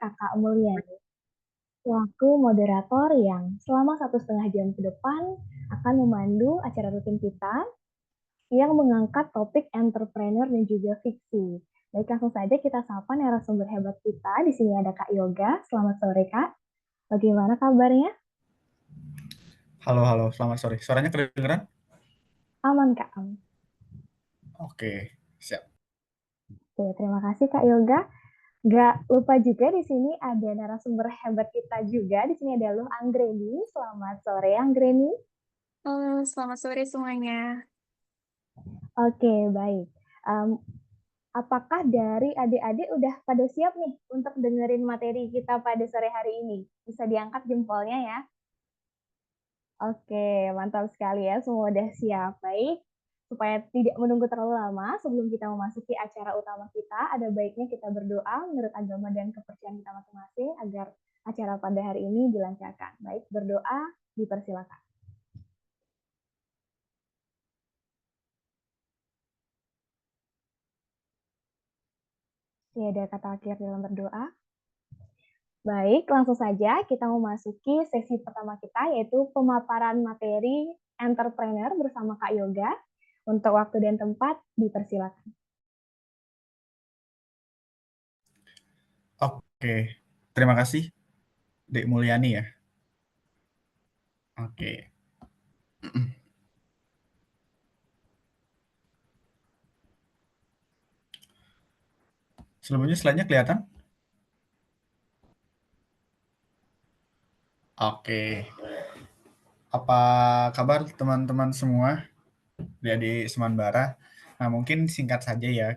Kakak Mulyani, selaku moderator yang selama 1,5 jam ke depan akan memandu acara rutin kita yang mengangkat topik entrepreneur dan juga fiksi. Baik, langsung saja kita sapa narasumber hebat kita. Di sini ada Kak Yoga. Selamat sore, Kak. Bagaimana kabarnya? Halo, halo, selamat sore. Suaranya kedengeran? Aman, Kak. Aman. Oke, siap. Oke, terima kasih Kak Yoga. Gak lupa juga di sini ada narasumber hebat kita juga. Di sini ada Luh Anggreni. Selamat sore, Anggreni. Halo, selamat sore semuanya. Oke, baik. Em, apakah dari adik-adik udah pada siap nih untuk dengerin materi kita pada sore hari ini? Bisa diangkat jempolnya ya. Oke, mantap sekali ya. Semua udah siap. Baik. Supaya tidak menunggu terlalu lama, sebelum kita memasuki acara utama kita, ada baiknya kita berdoa menurut agama dan kepercayaan kita masing-masing agar acara pada hari ini dilancarkan. Baik, berdoa, dipersilakan. Ada kata akhir dalam berdoa. Baik, langsung saja kita memasuki sesi pertama kita, yaitu pemaparan materi entrepreneur bersama Kak Yoga. Untuk waktu dan tempat, dipersilakan. Oke, terima kasih, Dek Mulyani ya. Oke. Sebelumnya slide-nya kelihatan? Oke. Apa kabar teman-teman semua di Semanbara? Nah, mungkin singkat saja ya,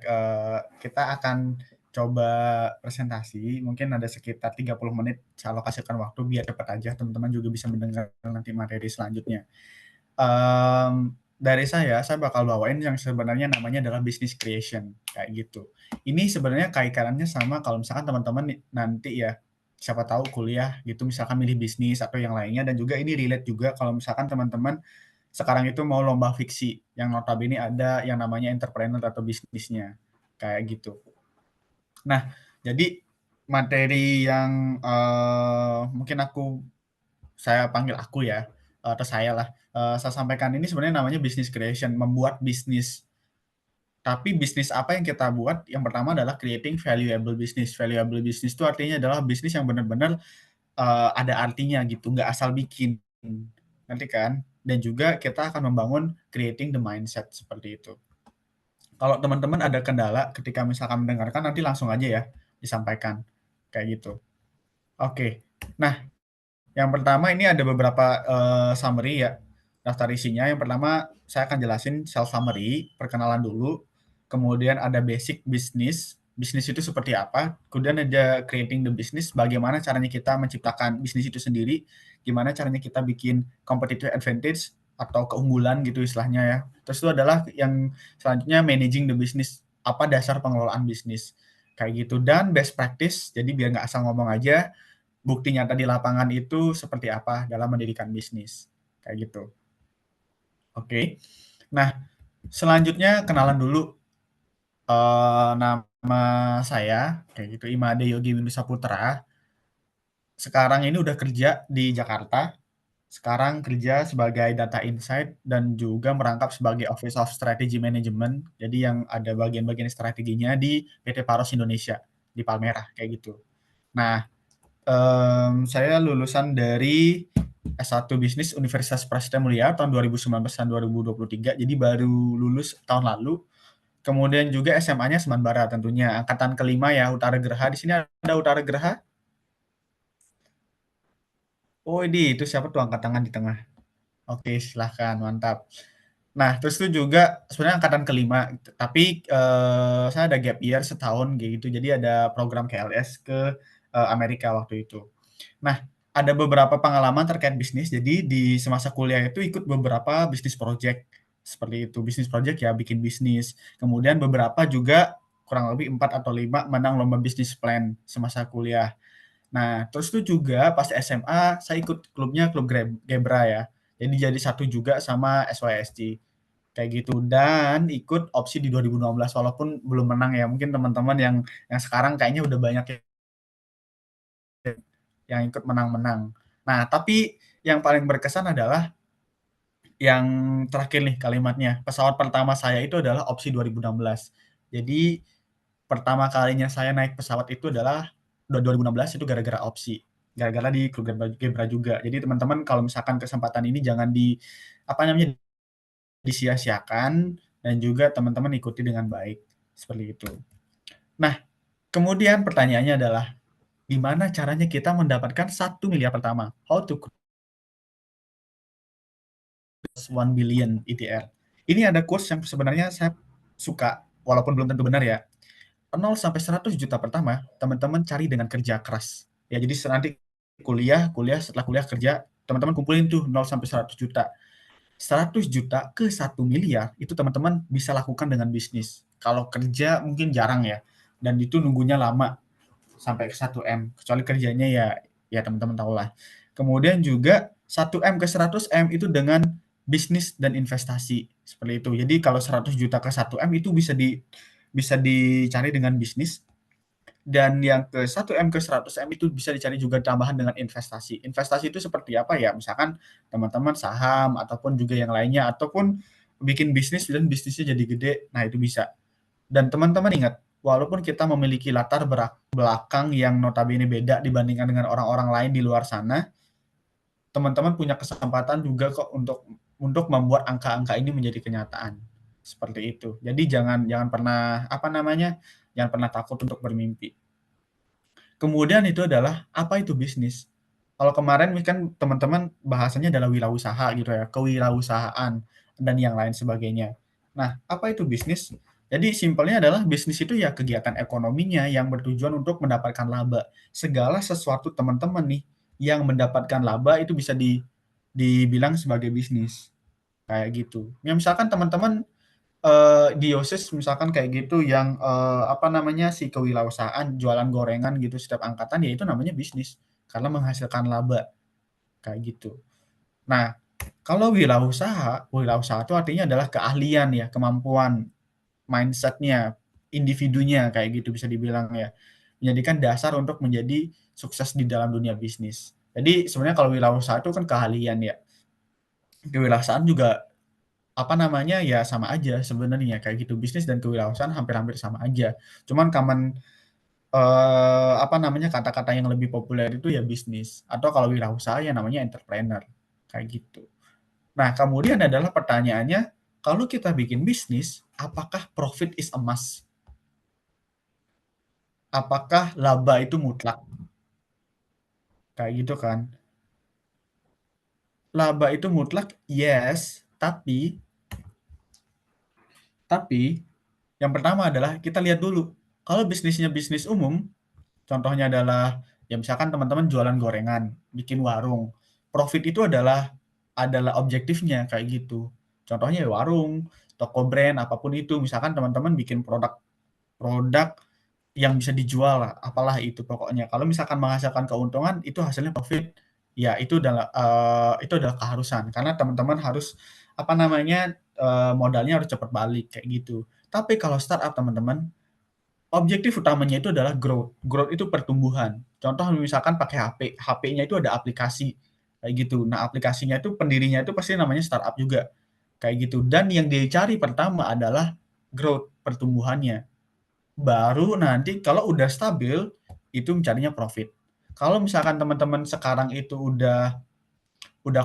kita akan coba presentasi, mungkin ada sekitar 30 menit saya alokasikan waktu biar cepat aja teman-teman juga bisa mendengar nanti materi selanjutnya. Dari saya bakal bawain yang sebenarnya namanya adalah business creation, kayak gitu. Ini sebenarnya kaitannya sama kalau misalkan teman-teman nanti ya, siapa tahu kuliah gitu, misalkan milih bisnis atau yang lainnya, dan juga ini relate juga kalau misalkan teman-teman sekarang itu mau lomba fiksi, yang notabene ada yang namanya entrepreneur atau bisnisnya, kayak gitu. Nah, jadi materi yang mungkin saya panggil aku ya, atau saya lah, saya sampaikan ini sebenarnya namanya business creation, membuat bisnis. Tapi bisnis apa yang kita buat, yang pertama adalah creating valuable business. Valuable business itu artinya adalah bisnis yang benar-benar ada artinya gitu, nggak asal bikin, nanti kan? Dan juga kita akan membangun creating the mindset, seperti itu. Kalau teman-teman ada kendala ketika misalkan mendengarkan, nanti langsung aja ya disampaikan, kayak gitu. Oke, nah yang pertama ini ada beberapa summary ya, daftar isinya. Yang pertama saya akan jelasin self summary, perkenalan dulu. Kemudian ada basic bisnis, bisnis itu seperti apa. Kemudian ada creating the business, bagaimana caranya kita menciptakan bisnis itu sendiri, gimana caranya kita bikin competitive advantage atau keunggulan gitu istilahnya ya. Terus itu adalah yang selanjutnya managing the business, apa dasar pengelolaan bisnis, kayak gitu. Dan best practice, jadi biar nggak asal ngomong aja, bukti nyata di lapangan itu seperti apa dalam mendirikan bisnis, kayak gitu. Oke. Nah, selanjutnya kenalan dulu, nama saya, kayak gitu, Imade Yogi Windu Saputra. Sekarang ini udah kerja di Jakarta, sekarang kerja sebagai data insight dan juga merangkap sebagai Office of Strategy Management, jadi yang ada bagian-bagian strateginya di PT Paros Indonesia, di Palmerah, kayak gitu. Nah, saya lulusan dari S1 Bisnis Universitas Prasetya Mulia tahun 2019 dan 2023, jadi baru lulus tahun lalu. Kemudian juga SMA-nya Semanbara tentunya, angkatan kelima ya, Utara Geraha. Di sini ada Utara Geraha? Oh, ini itu siapa tuh angkat tangan di tengah? Oke, silahkan, mantap. Nah, terus itu juga sebenarnya angkatan kelima, tapi saya ada gap year setahun kayak gitu, jadi ada program KLS ke Amerika waktu itu. Nah, ada beberapa pengalaman terkait bisnis. Jadi di semasa kuliah itu ikut beberapa bisnis project, seperti itu. Bisnis project ya bikin bisnis. Kemudian beberapa juga kurang lebih 4 atau 5 menang lomba bisnis plan semasa kuliah. Nah, terus itu juga pas SMA saya ikut klubnya klub Gebra ya. Jadi jadi satu juga sama SYSG, kayak gitu. Dan ikut opsi di 2016 walaupun belum menang ya. Mungkin teman-teman yang sekarang kayaknya udah banyak yang ikut menang-menang. Nah, tapi yang paling berkesan adalah yang terakhir nih kalimatnya, pesawat pertama saya itu adalah opsi 2016. Jadi pertama kalinya saya naik pesawat itu adalah 2016 itu gara-gara opsi, gara-gara di klub Gebra juga. Jadi teman-teman kalau misalkan kesempatan ini jangan apa namanya, disia-siakan dan juga teman-teman ikuti dengan baik, seperti itu. Nah, kemudian pertanyaannya adalah, gimana caranya kita mendapatkan 1 miliar pertama? How to cross 1 billion ETR. Ini ada quotes yang sebenarnya saya suka, walaupun belum tentu benar ya. 0 sampai 100 juta pertama, teman-teman cari dengan kerja keras. Ya, jadi nanti kuliah, setelah kuliah kerja, teman-teman kumpulin tuh 0 sampai 100 juta. 100 juta ke 1 miliar, itu teman-teman bisa lakukan dengan bisnis. Kalau kerja mungkin jarang ya, dan itu nunggunya lama, sampai ke 1 M, kecuali kerjanya ya teman-teman tahulah. Kemudian juga 1 M ke 100 M itu dengan bisnis dan investasi, seperti itu. Jadi kalau 100 juta ke 1 M itu bisa dicari dengan bisnis, dan yang ke 1 M ke 100 M itu bisa dicari juga tambahan dengan investasi. Investasi itu seperti apa ya? Misalkan teman-teman saham ataupun juga yang lainnya, ataupun bikin bisnis dan bisnisnya jadi gede, nah itu bisa. Dan teman-teman ingat, walaupun kita memiliki latar belakang yang notabene beda dibandingkan dengan orang-orang lain di luar sana, teman-teman punya kesempatan juga kok untuk membuat angka-angka ini menjadi kenyataan. Seperti itu. Jadi jangan pernah jangan pernah takut untuk bermimpi. Kemudian itu adalah, apa itu bisnis? Kalau kemarin kan teman-teman bahasanya adalah wirausaha gitu ya, kewirausahaan dan yang lain sebagainya. Nah, apa itu bisnis? Jadi simpelnya adalah bisnis itu ya kegiatan ekonominya yang bertujuan untuk mendapatkan laba. Segala sesuatu teman-teman nih yang mendapatkan laba itu bisa dibilang sebagai bisnis. Kayak gitu. Ya misalkan teman-teman di OSIS misalkan kayak gitu yang si kewirausahaan jualan gorengan gitu setiap angkatan, ya itu namanya bisnis karena menghasilkan laba kayak gitu. Nah, kalau wirausaha itu artinya adalah keahlian ya, kemampuan, mindsetnya, individunya kayak gitu bisa dibilang ya. Menjadikan dasar untuk menjadi sukses di dalam dunia bisnis. Jadi sebenarnya kalau wirausaha itu kan keahlian ya. Kewirausahaan juga ya sama aja sebenarnya kayak gitu. Bisnis dan kewirausahaan hampir-hampir sama aja. Cuman kata-kata yang lebih populer itu ya bisnis, atau kalau wirausaha ya namanya entrepreneur, kayak gitu. Nah, kemudian adalah pertanyaannya, kalau kita bikin bisnis, apakah profit is a must? Apakah laba itu mutlak? Kayak gitu kan. Laba itu mutlak, yes, tapi yang pertama adalah kita lihat dulu, kalau bisnisnya bisnis umum, contohnya adalah, ya misalkan teman-teman jualan gorengan, bikin warung, profit itu adalah objektifnya kayak gitu. Contohnya ya warung, toko brand, apapun itu, misalkan teman-teman bikin produk yang bisa dijual lah, apalah itu pokoknya. Kalau misalkan menghasilkan keuntungan, itu hasilnya profit, ya itu adalah keharusan, karena teman-teman harus, modalnya harus cepat balik, kayak gitu. Tapi kalau startup teman-teman, objektif utamanya itu adalah growth. Growth itu pertumbuhan. Contoh misalkan pakai HP, HP-nya itu ada aplikasi kayak gitu. Nah, aplikasinya itu pendirinya itu pasti namanya startup juga. Kayak gitu. Dan yang dicari pertama adalah growth, pertumbuhannya. Baru nanti kalau udah stabil itu mencarinya profit. Kalau misalkan teman-teman sekarang itu udah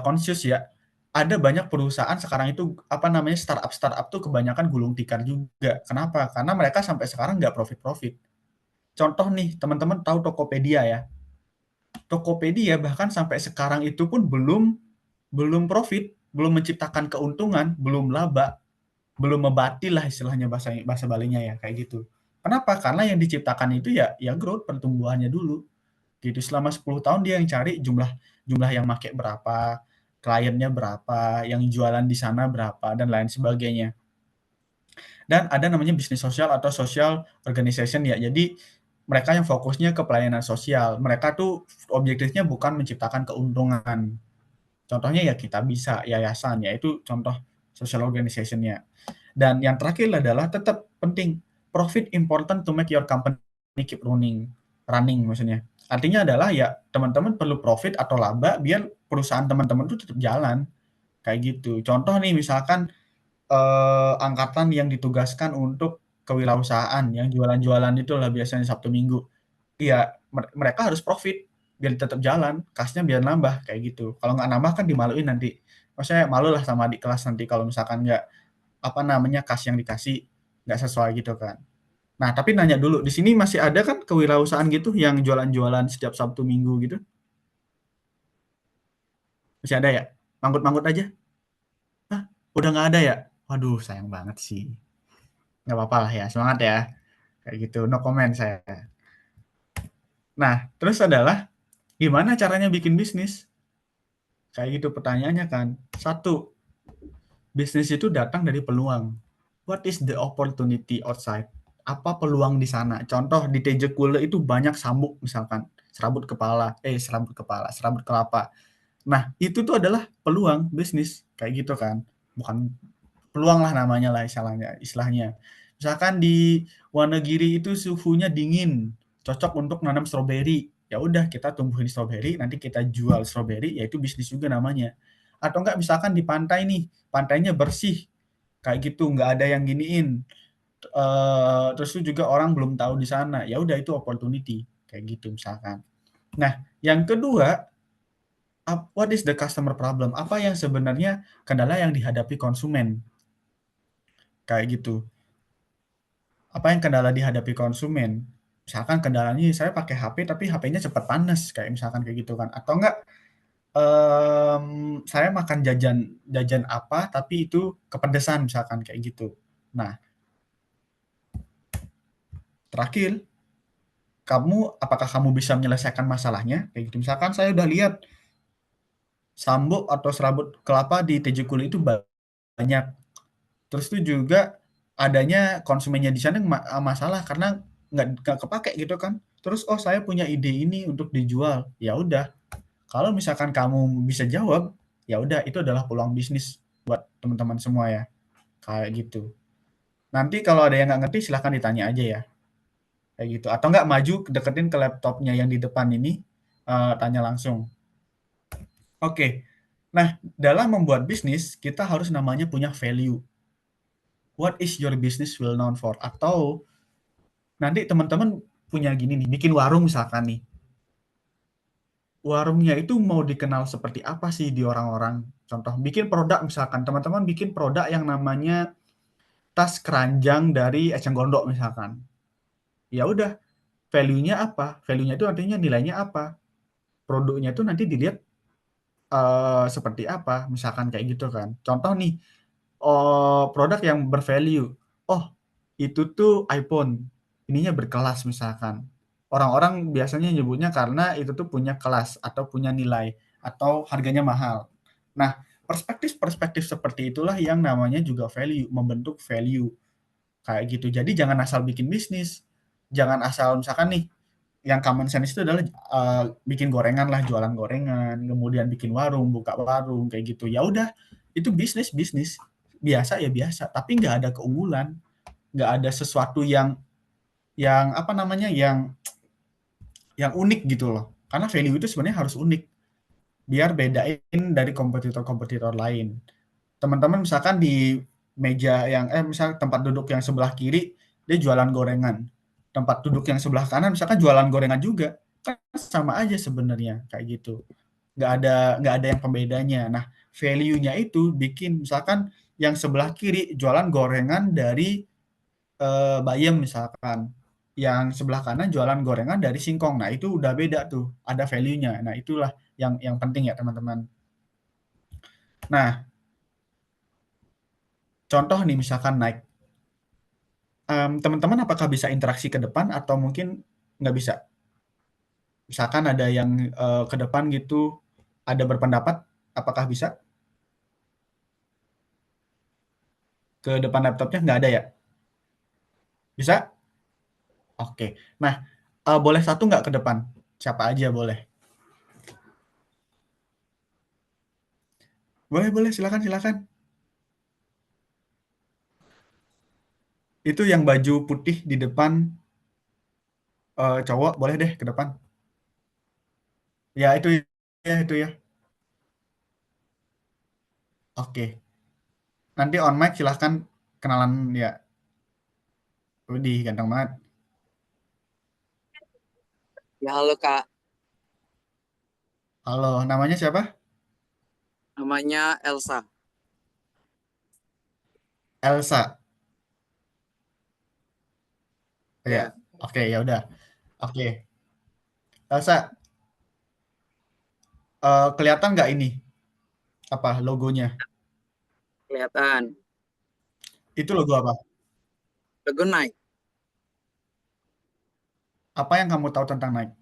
conscious ya, ada banyak perusahaan sekarang itu startup tuh kebanyakan gulung tikar juga. Kenapa? Karena mereka sampai sekarang nggak profit. Contoh nih, teman-teman tahu Tokopedia ya. Tokopedia bahkan sampai sekarang itu pun belum profit, belum menciptakan keuntungan, belum laba, belum membati lah istilahnya bahasa Balinya ya kayak gitu. Kenapa? Karena yang diciptakan itu ya growth, pertumbuhannya dulu. Gitu. Selama 10 tahun dia yang cari jumlah yang make berapa, kliennya berapa, yang jualan di sana berapa dan lain sebagainya. Dan ada namanya bisnis sosial atau social organization ya. Jadi mereka yang fokusnya ke pelayanan sosial. Mereka tuh objektifnya bukan menciptakan keuntungan. Contohnya ya kita bisa yayasan, yaitu contoh social organization-nya. Dan yang terakhir adalah tetap penting, profit important to make your company keep running maksudnya. Artinya adalah ya teman-teman perlu profit atau laba biar perusahaan teman-teman tuh tetap jalan, kayak gitu. Contoh nih misalkan, angkatan yang ditugaskan untuk kewirausahaan, yang jualan-jualan itulah biasanya Sabtu Minggu. Iya, mereka harus profit biar tetap jalan, kasnya biar nambah, kayak gitu. Kalau nggak nambah kan dimaluin nanti. Maksudnya malulah sama adik kelas nanti kalau misalkan nggak, apa namanya, kas yang dikasih nggak sesuai gitu kan. Nah, tapi nanya dulu, di sini masih ada kan kewirausahaan gitu yang jualan-jualan setiap Sabtu Minggu gitu? Masih ada ya? Manggut-manggut aja? Hah, udah nggak ada ya? Waduh, sayang banget sih. Nggak apa-apa lah ya, semangat ya. Kayak gitu, no comment saya. Nah, terus adalah gimana caranya bikin bisnis? Kayak gitu pertanyaannya kan. Satu, bisnis itu datang dari peluang. What is the opportunity outside? Apa peluang di sana? Contoh di Tejekule itu banyak sambuk misalkan, serabut kelapa. Nah, itu tuh adalah peluang bisnis kayak gitu kan. Bukan peluang lah namanya lah istilahnya. Misalkan di Wonogiri itu suhunya dingin, cocok untuk nanam stroberi. Ya udah kita tumbuhin stroberi, nanti kita jual stroberi, yaitu bisnis juga namanya. Atau enggak misalkan di pantai nih, pantainya bersih, kayak gitu, nggak ada yang giniin. Terus itu juga orang belum tahu di sana, ya udah itu opportunity, kayak gitu misalkan. Nah, yang kedua, what is the customer problem? Apa yang sebenarnya kendala yang dihadapi konsumen? Kayak gitu. Apa yang kendala dihadapi konsumen? Misalkan kendalanya saya pakai HP tapi HP-nya cepat panas, kayak misalkan kayak gitu kan. Atau enggak, saya makan jajan apa tapi itu kepedesan misalkan kayak gitu. Nah, terakhir, apakah kamu bisa menyelesaikan masalahnya? Kayak gitu. Misalkan saya udah lihat sambuk atau serabut kelapa di Tejukuli itu banyak. Terus itu juga adanya konsumennya di sana masalah karena nggak kepake gitu kan. Terus, "Oh saya punya ide ini untuk dijual." Ya udah, kalau misalkan kamu bisa jawab, ya udah itu adalah peluang bisnis buat teman-teman semua ya, kayak gitu. Nanti kalau ada yang nggak ngerti silahkan ditanya aja ya, kayak gitu. Atau nggak maju deketin ke laptopnya yang di depan ini, tanya langsung. Oke, nah dalam membuat bisnis kita harus namanya punya value. What is your business will known for? Atau nanti teman-teman punya gini nih, bikin warung misalkan nih. Warungnya itu mau dikenal seperti apa sih di orang-orang? Contoh, bikin produk misalkan, teman-teman bikin produk yang namanya tas keranjang dari eceng gondok misalkan. Ya udah, value-nya apa? Value-nya itu artinya nilainya apa? Produknya itu nanti dilihat seperti apa, misalkan kayak gitu kan. Contoh nih, produk yang bervalue. Oh, itu tuh iPhone, ininya berkelas misalkan. Orang-orang biasanya nyebutnya karena itu tuh punya kelas atau punya nilai atau harganya mahal. Nah, perspektif-perspektif seperti itulah yang namanya juga value, membentuk value kayak gitu. Jadi jangan asal bikin bisnis, jangan asal misalkan nih yang common sense itu adalah bikin gorengan lah, jualan gorengan, kemudian bikin warung, buka warung kayak gitu. Ya udah, itu bisnis biasa ya biasa, tapi nggak ada keunggulan, nggak ada sesuatu yang apa namanya yang unik gitu loh. Karena value itu sebenarnya harus unik biar bedain dari kompetitor-kompetitor lain. Teman-teman misalkan di meja misal tempat duduk yang sebelah kiri dia jualan gorengan. Tempat duduk yang sebelah kanan misalkan jualan gorengan juga. Kan sama aja sebenarnya kayak gitu. Nggak ada yang pembedanya. Nah, value-nya itu bikin misalkan yang sebelah kiri jualan gorengan dari bayam misalkan. Yang sebelah kanan jualan gorengan dari singkong. Nah, itu udah beda tuh, ada value-nya. Nah, itulah yang penting ya, teman-teman. Nah, contoh nih misalkan naik, teman-teman apakah bisa interaksi ke depan atau mungkin nggak bisa? Misalkan ada yang ke depan gitu, ada berpendapat, apakah bisa? Ke depan laptopnya nggak ada ya? Bisa? Oke. Nah, boleh satu nggak ke depan? Siapa aja boleh. Boleh, boleh, silakan, silakan. Itu yang baju putih di depan, cowok boleh deh ke depan. Ya itu ya. Oke. Nanti on mic silahkan kenalan ya. Widih, ganteng banget. Ya, halo Kak. Halo, namanya siapa? Namanya Elsa. Elsa. Ya. Ya, Oke, ya udah. Oke. Elsa, kelihatan nggak ini? Apa logonya? kelihatan. Itu logo apa? Logo Nike. Apa yang kamu tahu tentang Nike?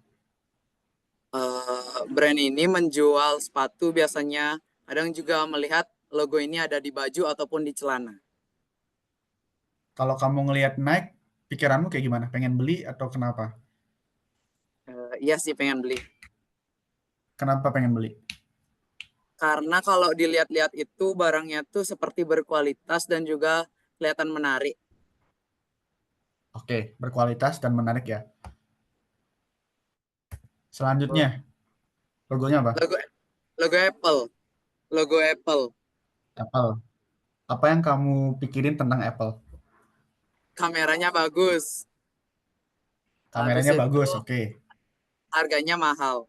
Brand ini menjual sepatu biasanya. Kadang juga melihat logo ini ada di baju ataupun di celana. Kalau kamu ngelihat Nike, pikiranmu kayak gimana? Pengen beli atau kenapa? Iya sih pengen beli. Kenapa pengen beli? Karena kalau dilihat-lihat itu barangnya tuh seperti berkualitas dan juga kelihatan menarik. Oke, berkualitas dan menarik ya. Oh. Selanjutnya, logonya apa? Logo logo Apple. Logo Apple. Apple. Apa yang kamu pikirin tentang Apple? Kameranya bagus. Habis Kameranya itu bagus, oke. harganya mahal.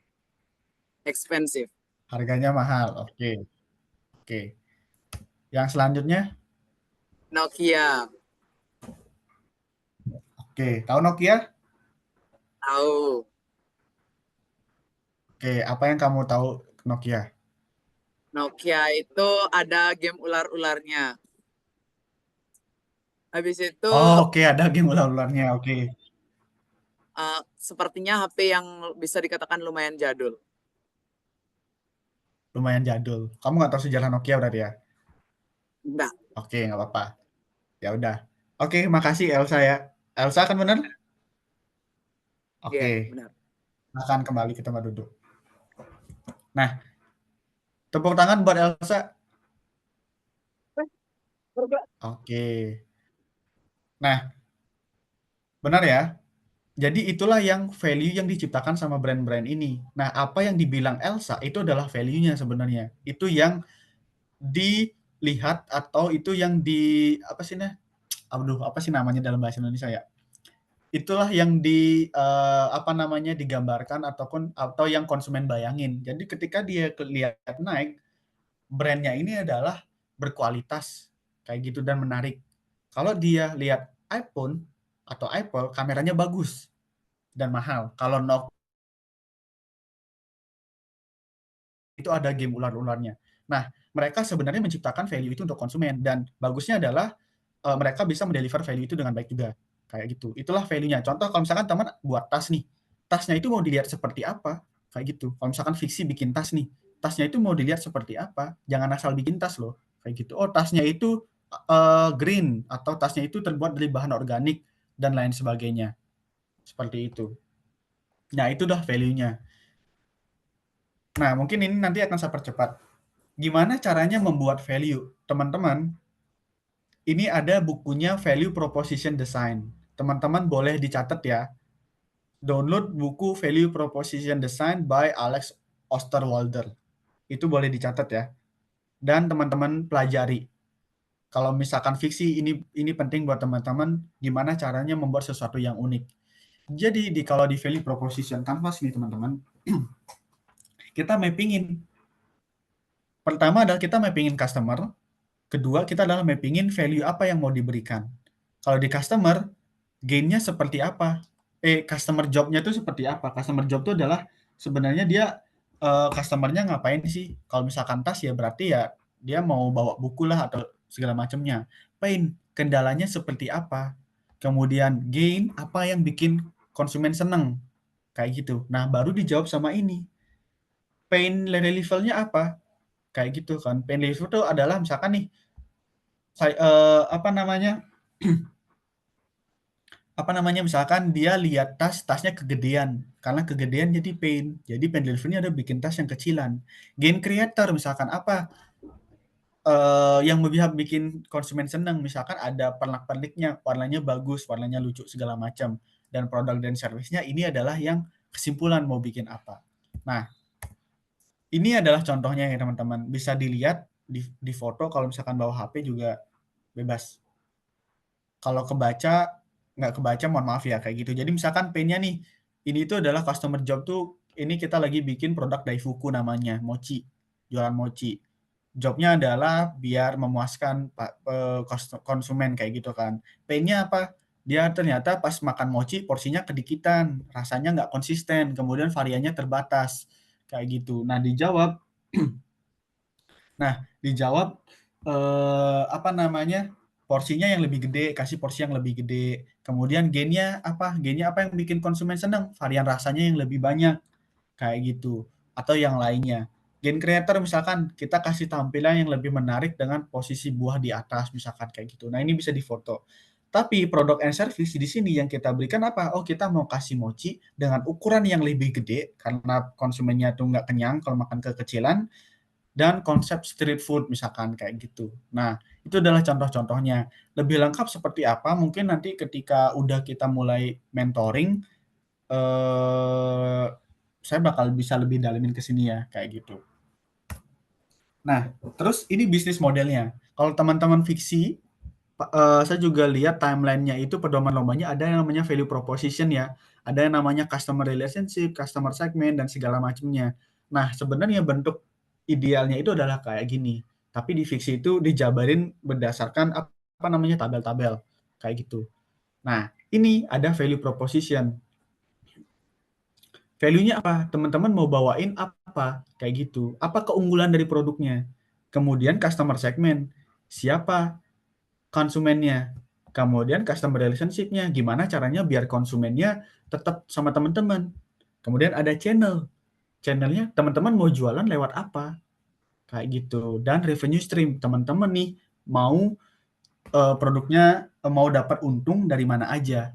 Expensive. Harganya mahal, oke. Oke. Yang selanjutnya, Nokia. oke. Tahu Nokia? Tahu. Oke, apa yang kamu tahu Nokia? Nokia itu ada game ular-ularnya. Habis itu Oh, oke, ada game ular-ularnya, oke. sepertinya HP yang bisa dikatakan lumayan jadul. Lumayan jadul. Kamu nggak tahu sejarah Nokia berarti ya? Enggak. Oke, nggak apa-apa. Ya udah. Oke, makasih Elsa ya. Elsa kan bener? Iya, Oke, benar. akan kembali ke tempat duduk. Nah, tepuk tangan buat Elsa. Oke. Nah, benar ya. Jadi itulah yang value yang diciptakan sama brand-brand ini. Nah, apa yang dibilang Elsa itu adalah value-nya sebenarnya. Itu yang dilihat atau itu yang apa sih nah? Aduh, apa sih namanya dalam bahasa Indonesia ya? Itulah yang apa namanya, digambarkan atau yang konsumen bayangin. Jadi ketika dia lihat Nike, brand-nya ini adalah berkualitas kayak gitu dan menarik. Kalau dia lihat iPhone atau Apple, kameranya bagus dan mahal. Kalau Nokia itu ada game ular-ularnya. Nah, mereka sebenarnya menciptakan value itu untuk konsumen dan bagusnya adalah mereka bisa mendeliver value itu dengan baik juga. Kayak gitu. Itulah value-nya. Contoh kalau misalkan teman buat tas nih. Tasnya itu mau dilihat seperti apa? Kayak gitu. Kalau misalkan fiksi bikin tas nih, tasnya itu mau dilihat seperti apa? Jangan asal bikin tas loh. Kayak gitu. Oh, tasnya itu green atau tasnya itu terbuat dari bahan organik dan lain sebagainya. Seperti itu. Nah, itu dah value-nya. Nah, mungkin ini nanti akan saya percepat. Gimana caranya membuat value? Teman-teman, ini ada bukunya Value Proposition Design. Teman-teman boleh dicatat ya. Download buku Value Proposition Design by Alex Osterwalder. Itu boleh dicatat ya. Dan teman-teman pelajari. Kalau misalkan fiksi ini penting buat teman-teman gimana caranya membuat sesuatu yang unik. Jadi kalau di Value Proposition Canvas nih teman-teman, kita mappingin. Pertama adalah kita mappingin customer, kedua kita adalah mappingin value apa yang mau diberikan. Kalau di customer, gain-nya seperti apa? Customer job-nya itu seperti apa? Customer job itu adalah sebenarnya dia customer-nya ngapain sih? Kalau misalkan tas ya berarti ya dia mau bawa buku lah atau segala macamnya. Pain, kendalanya seperti apa? Kemudian gain, apa yang bikin konsumen seneng? Kayak gitu. Nah, baru dijawab sama ini. Pain level-nya apa? Kayak gitu kan. Pain level itu adalah misalkan nih, apa namanya, misalkan dia lihat tasnya kegedean, karena kegedean jadi pain delivery ada bikin tas yang kecilan. Gain creator misalkan apa, yang bisa bikin konsumen senang, misalkan ada pernak-perniknya, warnanya bagus, warnanya lucu segala macam, dan produk dan service-nya ini adalah yang kesimpulan mau bikin apa. Nah, Ini adalah contohnya ya teman-teman, bisa dilihat di foto, kalau misalkan bawa HP juga bebas. Kalau nggak kebaca mohon maaf ya, kayak gitu. Jadi misalkan pain-nya nih, ini tuh adalah customer job tuh, ini kita lagi bikin produk Daifuku namanya, mochi, jualan mochi. Jobnya adalah biar memuaskan konsumen kayak gitu kan. Pain-nya apa? Dia ternyata pas makan mochi porsinya kedikitan, rasanya nggak konsisten, kemudian variannya terbatas, kayak gitu. Dijawab, apa namanya, porsinya yang lebih gede, kasih porsi yang lebih gede. Kemudian gain-nya apa yang bikin konsumen senang? Varian rasanya yang lebih banyak, kayak gitu. Atau yang lainnya. Gain creator misalkan kita kasih tampilan yang lebih menarik dengan posisi buah di atas, misalkan kayak gitu. Nah, ini bisa difoto. Tapi product and service di sini yang kita berikan apa? Oh, kita mau kasih mochi dengan ukuran yang lebih gede karena konsumennya tuh nggak kenyang kalau makan kekecilan, dan konsep street food misalkan kayak gitu. Nah, itu adalah contoh-contohnya. Lebih lengkap seperti apa mungkin nanti ketika udah kita mulai mentoring, saya bakal bisa lebih dalemin ke sini ya, kayak gitu. Nah, terus ini bisnis modelnya. Kalau teman-teman fiksi, saya juga lihat timeline-nya itu pedoman lombanya ada yang namanya value proposition ya, ada yang namanya customer relationship, customer segment, dan segala macamnya. Nah, sebenarnya bentuk idealnya itu adalah kayak gini, tapi di fiksi itu dijabarin berdasarkan apa namanya tabel-tabel kayak gitu. Nah, ini ada value proposition. Value-nya apa? Teman-teman mau bawain apa? Kayak gitu. Apa keunggulan dari produknya? Kemudian customer segment. Siapa konsumennya? Kemudian customer relationship-nya. Gimana caranya biar konsumennya tetap sama teman-teman? Kemudian ada channel. Channel-nya teman-teman mau jualan lewat apa? Kayak gitu. Dan revenue stream. Teman-teman nih mau produknya mau dapat untung dari mana aja.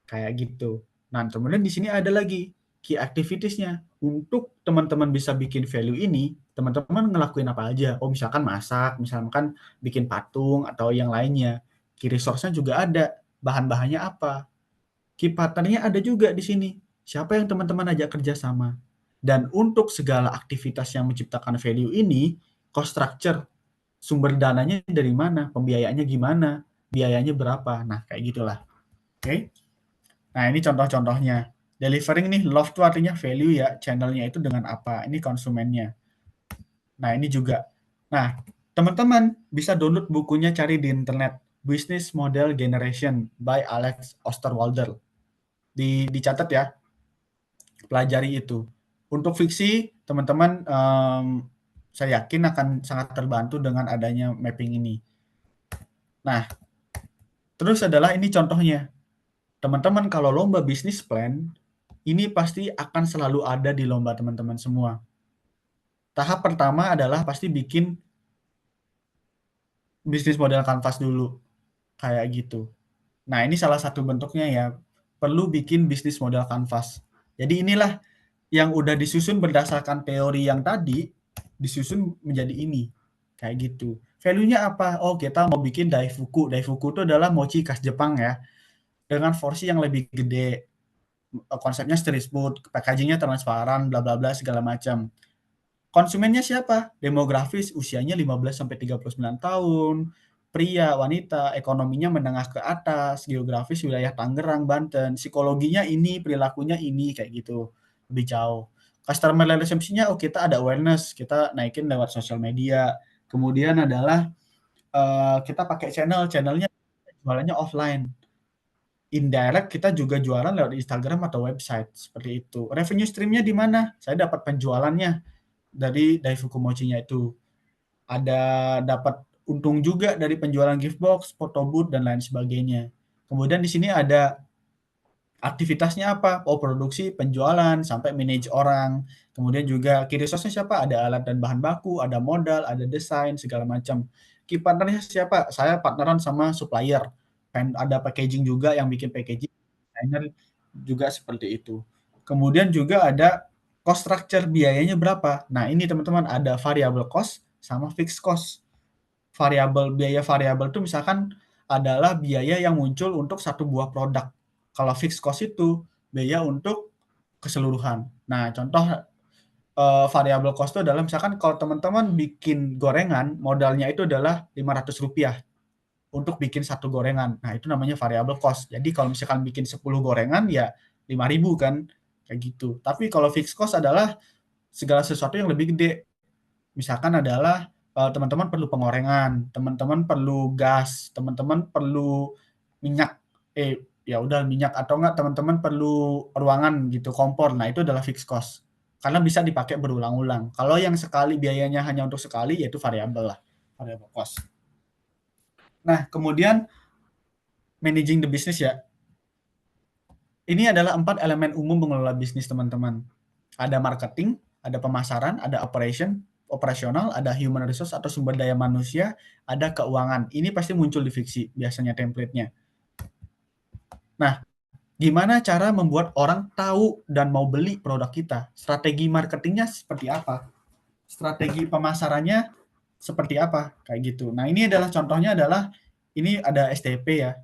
Kayak gitu. Nah, kemudian di sini ada lagi key activities-nya. Untuk teman-teman bisa bikin value ini, teman-teman ngelakuin apa aja? Oh, misalkan masak, misalkan bikin patung atau yang lainnya. Key resource-nya juga ada. Bahan-bahannya apa? Key partner-nya ada juga di sini. Siapa yang teman-teman ajak kerja sama? Dan untuk segala aktivitas yang menciptakan value ini, cost structure, sumber dananya dari mana? Pembiayaannya gimana? Biayanya berapa? Nah, kayak gitulah. Oke. Nah, ini contoh-contohnya. Delivering nih, love itu artinya value ya, channelnya itu dengan apa, ini konsumennya. Nah, ini juga. Nah, teman-teman bisa download bukunya, cari di internet, Business Model Generation by Alex Osterwalder. Dicatat ya, pelajari itu. Untuk fiksi, teman-teman, saya yakin akan sangat terbantu dengan adanya mapping ini. Nah, terus adalah ini contohnya. Teman-teman kalau lomba bisnis plan, ini pasti akan selalu ada di lomba teman-teman semua. Tahap pertama adalah pasti bikin bisnis model kanvas dulu, kayak gitu. Nah, ini salah satu bentuknya ya, perlu bikin bisnis model kanvas. Jadi inilah yang udah disusun berdasarkan teori yang tadi, disusun menjadi ini, kayak gitu. Value-nya apa? Oh, kita mau bikin Daifuku. Daifuku itu adalah mochi khas Jepang ya, dengan porsi yang lebih gede. Konsepnya street food, packaging-nya transparan, bla bla bla segala macam. Konsumennya siapa? Demografis usianya 15 sampai 39 tahun, pria, wanita, ekonominya menengah ke atas, geografis wilayah Tangerang, Banten, psikologinya ini, perilakunya ini, kayak gitu. Lebih jauh. Customer relationship-nya, oh kita ada awareness, kita naikin lewat sosial media. Kemudian adalah kita pakai channelnya jualannya offline. Indirect kita juga jualan lewat Instagram atau website, seperti itu. Revenue stream-nya di mana? Saya dapat penjualannya dari Daifuku Mochi-nya itu. Ada dapat untung juga dari penjualan gift box, photo booth, dan lain sebagainya. Kemudian di sini ada aktivitasnya apa? Oh, produksi, penjualan, sampai manage orang. Kemudian juga key resource-nya siapa? Ada alat dan bahan baku, ada modal, ada desain, segala macam. Key partner-nya siapa? Saya partneran sama supplier. Ada packaging juga yang bikin packaging, designer juga seperti itu. Kemudian juga ada cost structure, biayanya berapa. Nah, ini teman-teman ada variable cost sama fixed cost. Biaya variabel itu misalkan adalah biaya yang muncul untuk satu buah produk. Kalau fixed cost itu biaya untuk keseluruhan. Nah, contoh variable cost itu adalah misalkan kalau teman-teman bikin gorengan, modalnya itu adalah Rp500 untuk bikin 1 gorengan. Nah, itu namanya variable cost. Jadi kalau misalkan bikin 10 gorengan ya 5.000 kan, kayak gitu. Tapi kalau fixed cost adalah segala sesuatu yang lebih gede. Misalkan adalah teman-teman perlu pengorengan, teman-teman perlu gas, teman-teman perlu minyak, ya udah minyak atau enggak teman-teman perlu ruangan gitu, kompor. Nah, itu adalah fixed cost. Karena bisa dipakai berulang-ulang. Kalau yang sekali biayanya hanya untuk sekali yaitu variabel lah, variable cost. Nah, kemudian managing the business ya. Ini adalah 4 elemen umum mengelola bisnis teman-teman. Ada marketing, ada pemasaran, ada operasional, ada human resource atau sumber daya manusia, ada keuangan. Ini pasti muncul di fiksi biasanya template-nya. Nah, gimana cara membuat orang tahu dan mau beli produk kita? Strategi marketingnya seperti apa? Strategi pemasarannya seperti apa? Kayak gitu. Nah, ini adalah contohnya adalah ini ada STP ya.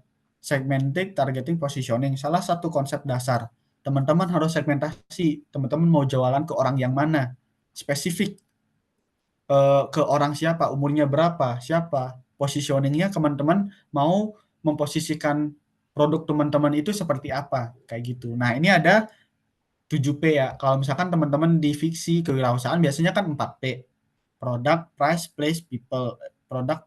Segmented Targeting Positioning. Salah satu konsep dasar. Teman-teman harus segmentasi. Teman-teman mau jualan ke orang yang mana? Spesifik. Ke orang siapa? Umurnya berapa? Siapa? Positioningnya teman-teman mau memposisikan produk teman-teman itu seperti apa? Kayak gitu. Nah, ini ada 7P ya. Kalau misalkan teman-teman di fiksi kewirausahaan biasanya kan 4P. Product, price, place, people. Product,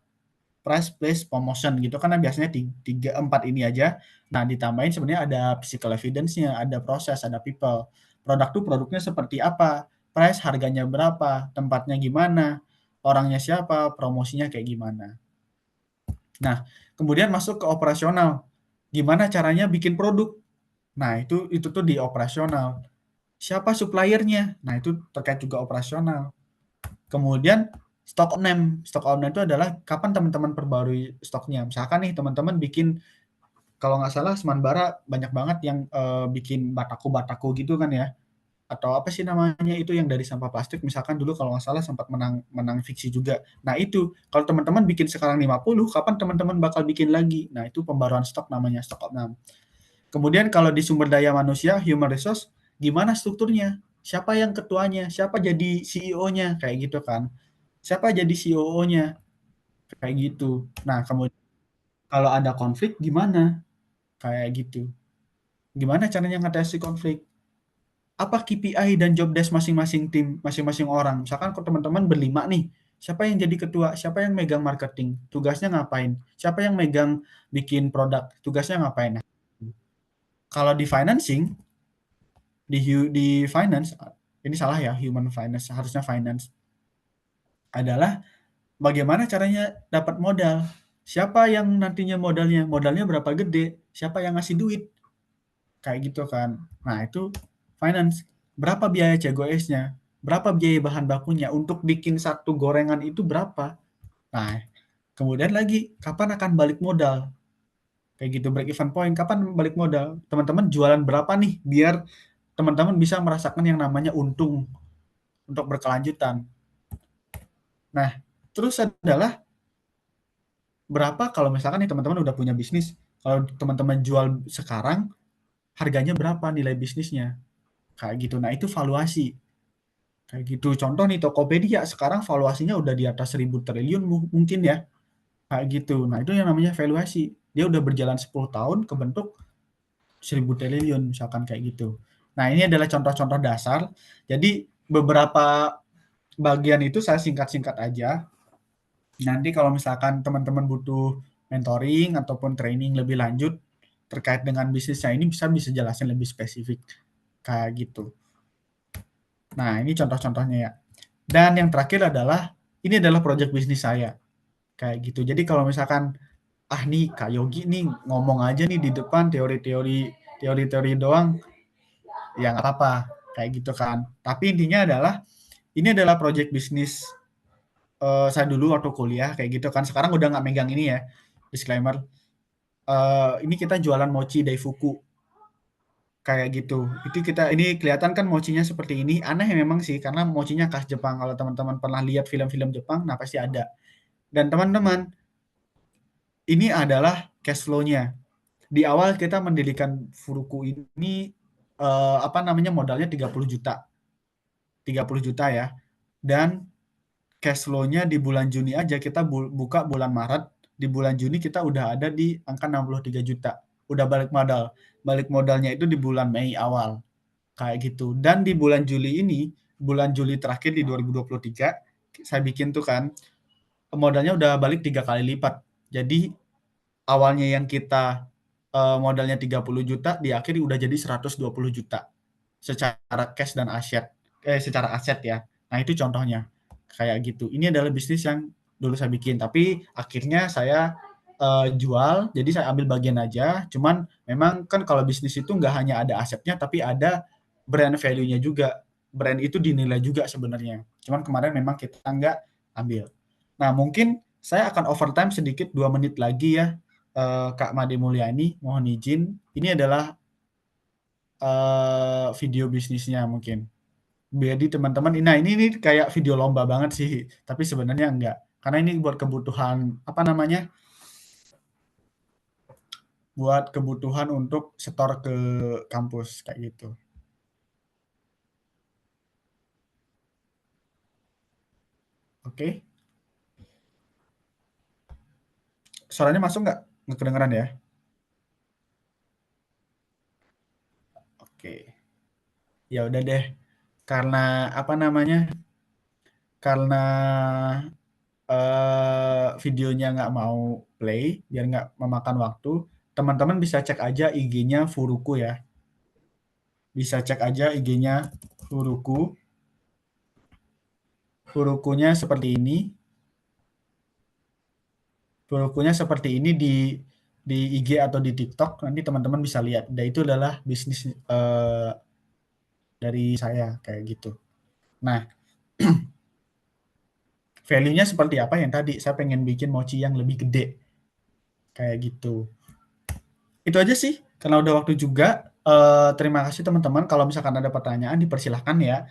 price, place, promotion gitu kan biasanya 4 ini aja. Nah, ditambahin sebenarnya ada physical evidence-nya, ada proses, ada people. Produk tuh produknya seperti apa? Price harganya berapa? Tempatnya gimana? Orangnya siapa? Promosinya kayak gimana? Nah, kemudian masuk ke operasional. Gimana caranya bikin produk? Nah, itu tuh di operasional. Siapa suppliernya? Nah, itu terkait juga operasional. Kemudian stock on name. Stock on name itu adalah kapan teman-teman perbarui stoknya. Misalkan nih teman-teman bikin, kalau nggak salah Semanbara banyak banget yang bikin bataku gitu kan ya. Atau apa sih namanya itu yang dari sampah plastik. Misalkan dulu kalau nggak salah sempat menang fiksi juga. Nah itu, kalau teman-teman bikin sekarang 50, kapan teman-teman bakal bikin lagi? Nah itu pembaruan stok namanya, stock on name. Kemudian kalau di sumber daya manusia, human resource, gimana strukturnya? Siapa yang ketuanya? Siapa jadi CEO-nya? Kayak gitu kan. Siapa jadi COO-nya? Kayak gitu. Nah, kemudian kalau ada konflik gimana? Kayak gitu. Gimana caranya ngatasi konflik? Apa KPI dan job desk masing-masing tim, masing-masing orang? Misalkan kalau teman-teman berlima nih, siapa yang jadi ketua? Siapa yang megang marketing? Tugasnya ngapain? Siapa yang megang bikin produk? Tugasnya ngapain? Kalau di financing, di finance, ini salah ya, human finance, harusnya finance, adalah bagaimana caranya dapat modal? Siapa yang nantinya modalnya? Modalnya berapa gede? Siapa yang ngasih duit? Kayak gitu kan. Nah, itu finance. Berapa biaya COGS-nya? Berapa biaya bahan bakunya? Untuk bikin satu gorengan itu berapa? Nah, kemudian lagi, kapan akan balik modal? Kayak gitu, break even point. Kapan balik modal? Teman-teman jualan berapa nih? Biar teman-teman bisa merasakan yang namanya untung untuk berkelanjutan. Nah, terus adalah berapa kalau misalkan nih teman-teman udah punya bisnis, kalau teman-teman jual sekarang, harganya berapa nilai bisnisnya? Kayak gitu. Nah, itu valuasi. Kayak gitu. Contoh nih Tokopedia sekarang valuasinya udah di atas 1.000 triliun mungkin ya. Kayak gitu. Nah, itu yang namanya valuasi. Dia udah berjalan 10 tahun kebentuk 1.000 triliun misalkan kayak gitu. Nah, ini adalah contoh-contoh dasar. Jadi beberapa bagian itu saya singkat-singkat aja. Nanti kalau misalkan teman-teman butuh mentoring ataupun training lebih lanjut terkait dengan bisnisnya ini bisa jelasin lebih spesifik kayak gitu. Nah, ini contoh-contohnya ya. Dan yang terakhir adalah ini adalah project bisnis saya. Kayak gitu. Jadi kalau misalkan nih Kak Yogi nih ngomong aja nih di depan teori-teori doang, ya nggak apa-apa kayak gitu kan. Tapi intinya adalah ini adalah project bisnis saya dulu waktu kuliah kayak gitu kan. Sekarang udah nggak megang ini ya, disclaimer. Ini kita jualan mochi Daifuku kayak gitu. Itu ini kelihatan kan mochinya seperti ini. Aneh memang sih karena mochinya khas Jepang. Kalau teman-teman pernah lihat film-film Jepang, nah pasti ada. Dan teman-teman, ini adalah cash flow-nya. Di awal kita mendirikan Furuku ini modalnya 30 juta. 30 juta ya. Dan cash flow-nya di bulan Juni aja kita buka bulan Maret, di bulan Juni kita udah ada di angka 63 juta. Udah balik modal. Balik modalnya itu di bulan Mei awal. Kayak gitu. Dan di bulan Juli ini, bulan Juli terakhir di 2023, saya bikin tuh kan, modalnya udah balik 3 kali lipat. Jadi awalnya yang kita modalnya 30 juta, di akhir udah jadi 120 juta secara cash dan secara aset ya. Nah itu contohnya kayak gitu. Ini adalah bisnis yang dulu saya bikin, tapi akhirnya saya jual, jadi saya ambil bagian aja. Cuman memang kan kalau bisnis itu nggak hanya ada asetnya, tapi ada brand value-nya juga. Brand itu dinilai juga sebenarnya. Cuman kemarin memang kita nggak ambil. Nah mungkin saya akan overtime sedikit 2 menit lagi ya, Kak Made Mulyani, mohon izin. Ini adalah video bisnisnya mungkin. Jadi teman-teman, nah ini kayak video lomba banget sih, tapi sebenarnya enggak. Karena ini buat kebutuhan, apa namanya, buat kebutuhan untuk setor ke kampus, kayak gitu. Oke. Suaranya masuk nggak? Nggak kedengeran ya? Oke. Ya udah deh. Karena apa namanya? Karena videonya nggak mau play, biar nggak memakan waktu, teman-teman bisa cek aja IG-nya Furuku ya. Bisa cek aja IG-nya Furuku. Furukunya seperti ini. Furukunya seperti ini di IG atau di TikTok, nanti teman-teman bisa lihat. Dan itu adalah bisnis dari saya kayak gitu. Nah, value-nya seperti apa yang tadi saya pengen bikin mochi yang lebih gede. Kayak gitu. Itu aja sih, karena udah waktu juga. Terima kasih teman-teman. Kalau misalkan ada pertanyaan dipersilahkan ya.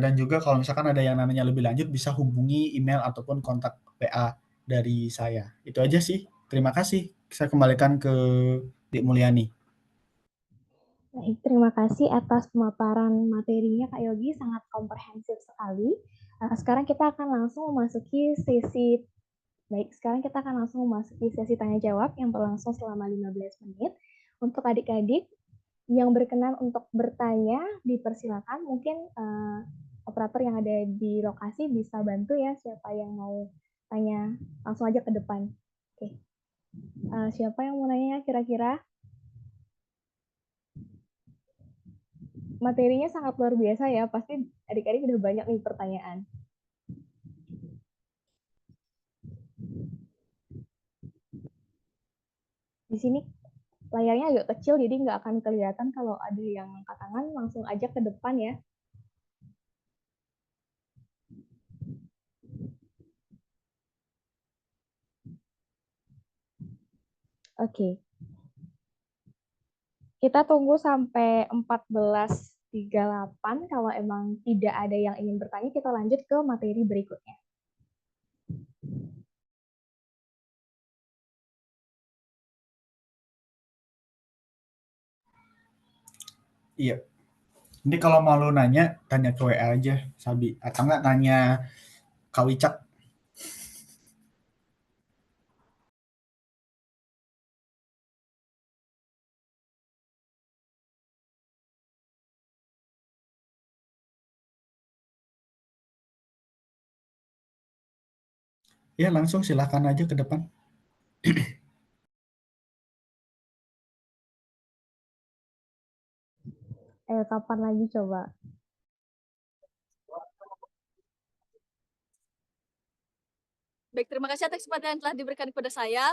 Dan juga kalau misalkan ada yang namanya lebih lanjut bisa hubungi email ataupun kontak WA dari saya. Itu aja sih. Terima kasih. Saya kembalikan ke Dik Mulyani. Baik, terima kasih atas pemaparan materinya Kak Yogi, sangat komprehensif sekali. Sekarang kita akan langsung memasuki sesi tanya jawab yang berlangsung selama 15 menit. Untuk adik-adik yang berkenan untuk bertanya, dipersilakan. Mungkin operator yang ada di lokasi bisa bantu ya, siapa yang mau tanya langsung aja ke depan. Oke. Siapa yang mau nanya kira-kira? Materinya sangat luar biasa ya, pasti adik-adik udah banyak nih pertanyaan. Di sini layarnya agak kecil, jadi nggak akan kelihatan kalau ada yang angkat tangan, langsung aja ke depan ya. Oke. Kita tunggu sampai 14.38. Kalau emang tidak ada yang ingin bertanya, kita lanjut ke materi berikutnya. Iya. Nanti kalau mau lu nanya, tanya ke WA aja, Sabi. Atau enggak tanya Kak Wicak. Ya langsung silahkan aja ke depan. Kapan lagi coba? Baik, terima kasih atas kesempatan yang telah diberikan kepada saya.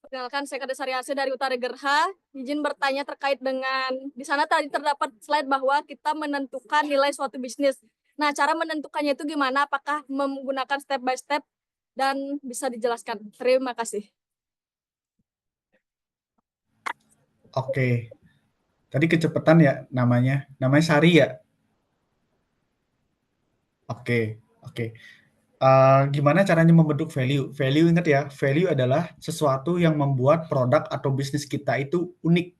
Perkenalkan, saya Kades Aryasih dari Utara Gerha. Izin bertanya terkait dengan, di sana tadi terdapat slide bahwa kita menentukan nilai suatu bisnis. Nah, cara menentukannya itu gimana? Apakah menggunakan step by step? Dan bisa dijelaskan. Terima kasih. Oke. Tadi kecepatan ya namanya. Namanya Sari ya? Oke. Gimana caranya membentuk value? Value, ingat ya, value adalah sesuatu yang membuat produk atau bisnis kita itu unik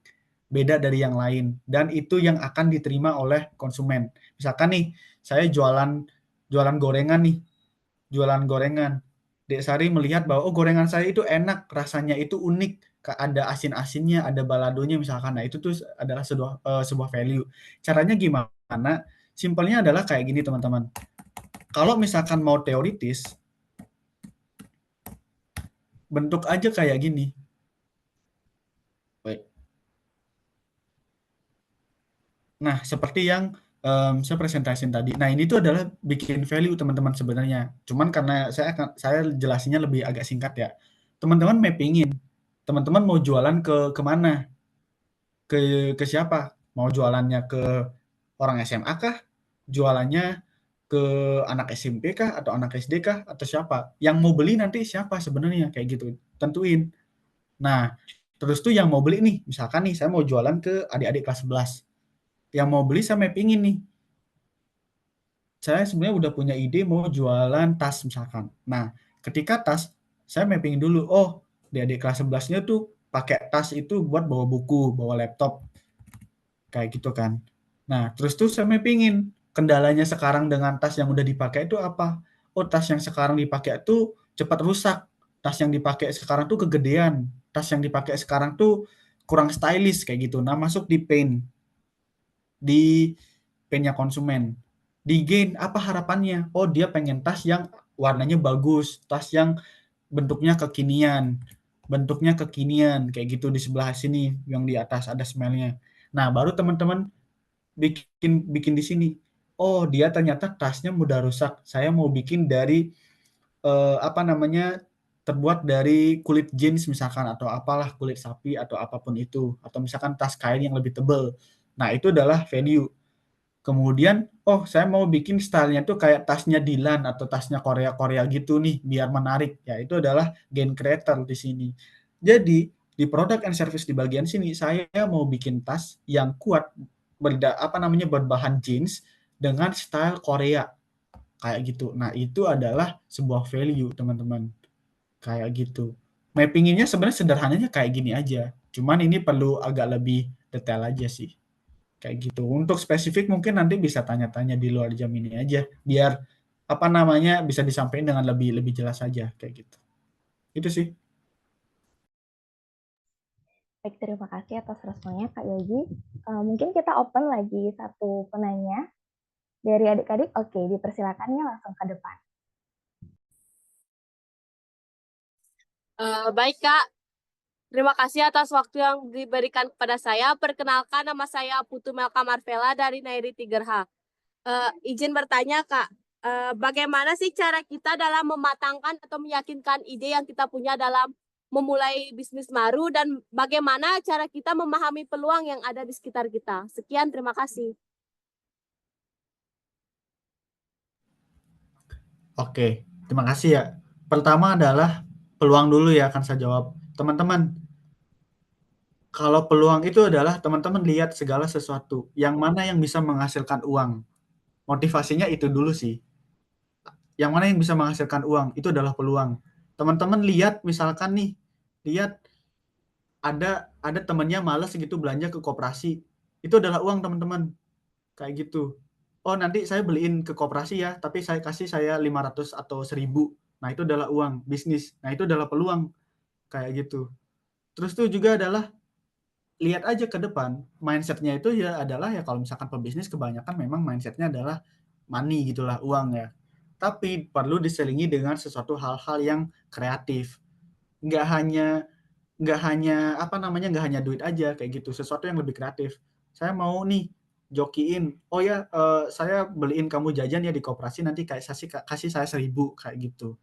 beda dari yang lain, dan itu yang akan diterima oleh konsumen. Misalkan nih, saya jualan gorengan nih, jualan gorengan. Dek Sari melihat bahwa, oh gorengan saya itu enak, rasanya itu unik, ada asin-asinnya, ada baladonya misalkan. Nah itu tuh adalah sebuah value. Caranya gimana? Simpelnya adalah kayak gini teman-teman. Kalau misalkan mau teoritis, bentuk aja kayak gini. Baik. Nah, seperti yang saya presentasiin tadi. Nah, ini tuh adalah bikin value teman-teman sebenarnya. Cuman karena saya jelasinnya lebih agak singkat ya. Teman-teman mappingin. Teman-teman mau jualan ke mana? Ke siapa? Mau jualannya ke orang SMA kah? Jualannya ke anak SMP kah? Atau anak SD kah? Atau siapa? Yang mau beli nanti siapa sebenarnya? Kayak gitu. Tentuin. Nah, terus tuh yang mau beli nih, misalkan nih saya mau jualan ke adik-adik kelas 11. Yang mau beli saya mappingin nih. Saya sebenarnya udah punya ide mau jualan tas misalkan. Nah, ketika tas, saya mapping dulu, oh di adik kelas 11-nya tuh pakai tas itu buat bawa buku, bawa laptop, kayak gitu kan. Nah, terus tuh saya mappingin, kendalanya sekarang dengan tas yang udah dipakai itu apa? Oh, tas yang sekarang dipakai itu cepat rusak, tas yang dipakai sekarang tuh kegedean, tas yang dipakai sekarang tuh kurang stylish, kayak gitu. Nah, masuk di pain-nya konsumen. Di gain, apa harapannya? Oh, dia pengen tas yang warnanya bagus, tas yang bentuknya kekinian, kayak gitu di sebelah sini, yang di atas ada smell-nya. Nah, baru teman-teman bikin di sini. Oh, dia ternyata tasnya mudah rusak. Saya mau bikin dari terbuat dari kulit jeans misalkan, atau apalah, kulit sapi atau apapun itu, atau misalkan tas kain yang lebih tebal. Nah, itu adalah value. Kemudian, oh saya mau bikin stylenya tuh kayak tasnya Dilan atau tasnya Korea-Korea gitu nih, biar menarik. Ya, itu adalah gain creator di sini. Jadi, di product and service di bagian sini, saya mau bikin tas yang kuat, berbahan jeans dengan style Korea. Kayak gitu. Nah, itu adalah sebuah value, teman-teman. Kayak gitu. Mappinginnya sebenarnya sederhananya kayak gini aja. Cuman ini perlu agak lebih detail aja sih. Kayak gitu. Untuk spesifik mungkin nanti bisa tanya-tanya di luar jam ini aja, biar bisa disampaikan dengan lebih jelas aja kayak gitu. Itu sih. Baik, terima kasih atas responnya Kak Yogi. Mungkin kita open lagi satu penanya dari adik-adik. Oke, dipersilakannya langsung ke depan. Baik Kak, terima kasih atas waktu yang diberikan kepada saya. Perkenalkan, nama saya Putu Melka Marvela dari Nairi Tigerha. Izin bertanya Kak, bagaimana sih cara kita dalam mematangkan atau meyakinkan ide yang kita punya dalam memulai bisnis baru, dan bagaimana cara kita memahami peluang yang ada di sekitar kita? Sekian, terima kasih. Oke, terima kasih ya. Pertama adalah peluang dulu ya, akan saya jawab. Teman-teman, kalau peluang itu adalah teman-teman lihat segala sesuatu, yang mana yang bisa menghasilkan uang. Motivasinya itu dulu sih. Yang mana yang bisa menghasilkan uang, itu adalah peluang. Teman-teman lihat misalkan nih, lihat ada temennya malas gitu belanja ke koperasi, itu adalah uang teman-teman, kayak gitu. Oh nanti saya beliin ke koperasi ya, tapi saya kasih 500 atau 1000. Nah itu adalah uang bisnis. Nah itu adalah peluang, kayak gitu. Terus tuh juga adalah lihat aja ke depan, mindsetnya itu ya adalah ya, kalau misalkan pebisnis kebanyakan memang mindsetnya adalah money gitulah, uang ya. Tapi perlu diselingi dengan sesuatu hal-hal yang kreatif. Nggak hanya nggak hanya duit aja kayak gitu, sesuatu yang lebih kreatif. Saya mau nih jokiin, oh ya saya beliin kamu jajan ya di koperasi, nanti kayak kasih saya 1000, kayak gitu.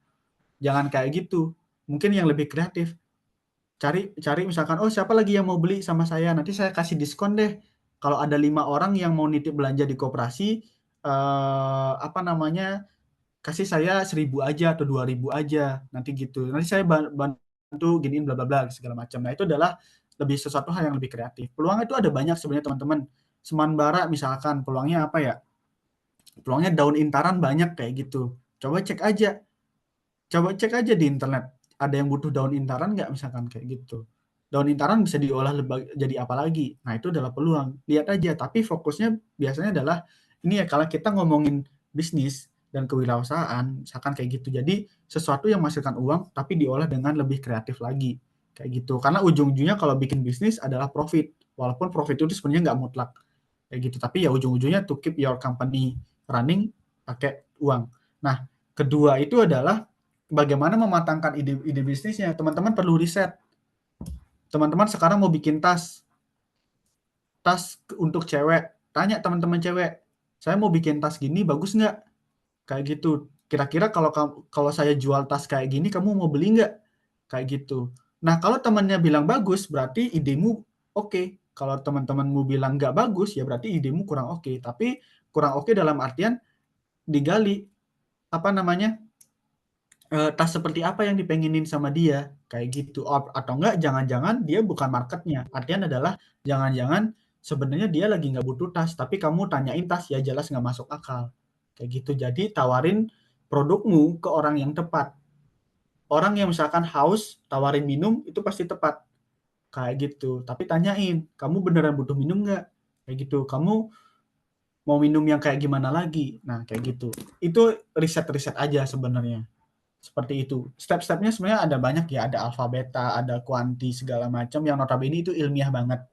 Jangan kayak gitu, mungkin yang lebih kreatif. Cari misalkan, oh siapa lagi yang mau beli sama saya, nanti saya kasih diskon deh. Kalau ada 5 orang yang mau nitip belanja di koperasi, kasih saya 1000 aja atau 2000 aja, nanti gitu. Nanti saya bantu giniin bla bla bla segala macam. Nah, itu adalah lebih sesuatu hal yang lebih kreatif. Peluang itu ada banyak sebenarnya teman-teman. Semanbara misalkan, peluangnya apa ya? Peluangnya daun intaran banyak kayak gitu. Coba cek aja di internet. Ada yang butuh daun intaran nggak misalkan kayak gitu. daun intaran bisa diolah jadi apa lagi. Nah, itu adalah peluang. Lihat aja, tapi fokusnya biasanya adalah ini ya, kalau kita ngomongin bisnis dan kewirausahaan, misalkan kayak gitu. Jadi sesuatu yang menghasilkan uang tapi diolah dengan lebih kreatif lagi. Kayak gitu. Karena ujung-ujungnya kalau bikin bisnis adalah profit. Walaupun profit itu sebenarnya nggak mutlak. Kayak gitu. Tapi ya ujung-ujungnya to keep your company running pakai uang. Nah, kedua itu adalah bagaimana mematangkan ide bisnisnya. Teman-teman perlu riset. Teman-teman sekarang mau bikin tas untuk cewek, tanya teman-teman cewek, saya mau bikin tas gini bagus nggak? Kayak gitu. Kira-kira kalau saya jual tas kayak gini, kamu mau beli nggak? Kayak gitu. Nah, kalau temannya bilang bagus, berarti idemu oke. Kalau teman-temanmu bilang nggak bagus, ya berarti idemu kurang oke. Tapi kurang oke dalam artian digali apa namanya, tas seperti apa yang dipengenin sama dia, kayak gitu. Atau enggak jangan-jangan dia bukan marketnya. Artian adalah jangan-jangan sebenarnya dia lagi nggak butuh tas, tapi kamu tanyain tas, ya jelas nggak masuk akal. Kayak gitu. Jadi tawarin produkmu ke orang yang tepat. Orang yang misalkan haus, tawarin minum, itu pasti tepat. Kayak gitu. Tapi tanyain, kamu beneran butuh minum nggak? Kayak gitu. Kamu mau minum yang kayak gimana lagi? Nah, kayak gitu. Itu riset-riset aja sebenarnya. Seperti itu. Step-stepnya sebenarnya ada banyak ya, ada alfa, beta, ada kuanti, segala macam yang notabene itu ilmiah banget.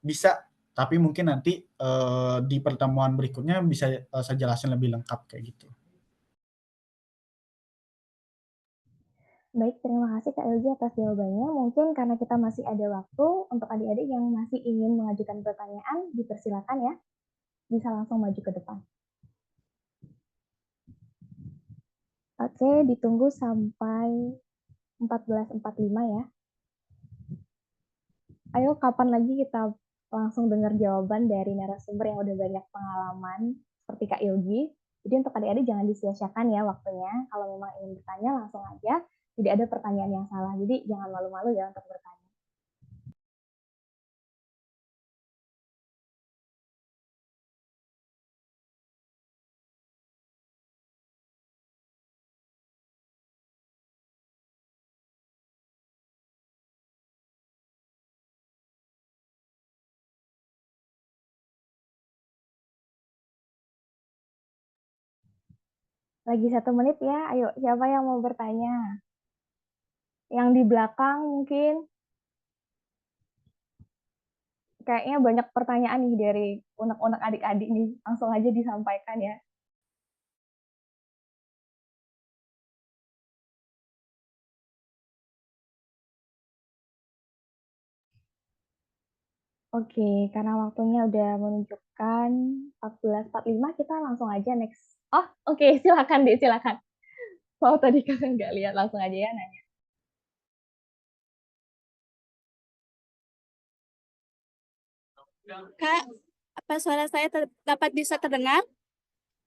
Bisa, tapi mungkin nanti di pertemuan berikutnya bisa saya jelasin lebih lengkap kayak gitu. Baik, terima kasih Kak Ilgi atas jawabannya. Mungkin karena kita masih ada waktu untuk adik-adik yang masih ingin mengajukan pertanyaan, dipersilakan ya. Bisa langsung maju ke depan. Oke, ditunggu sampai 14.45 ya. Ayo, kapan lagi kita langsung dengar jawaban dari narasumber yang udah banyak pengalaman seperti Kak Ilgi. Jadi untuk adik-adik jangan disia-siakan ya waktunya. Kalau memang ingin bertanya langsung aja. Tidak ada pertanyaan yang salah. Jadi jangan malu-malu ya untuk bertanya. Lagi 1 menit ya. Ayo, siapa yang mau bertanya? Yang di belakang mungkin. Kayaknya banyak pertanyaan nih dari unek-unek adik-adik nih. Langsung aja disampaikan ya. Oke, karena waktunya udah menunjukkan 14.45, kita langsung aja next. Oh, oke, silakan Dek, silakan. Mau tadi kan nggak lihat, langsung aja ya nanya. Kak, apa suara saya dapat bisa terdengar?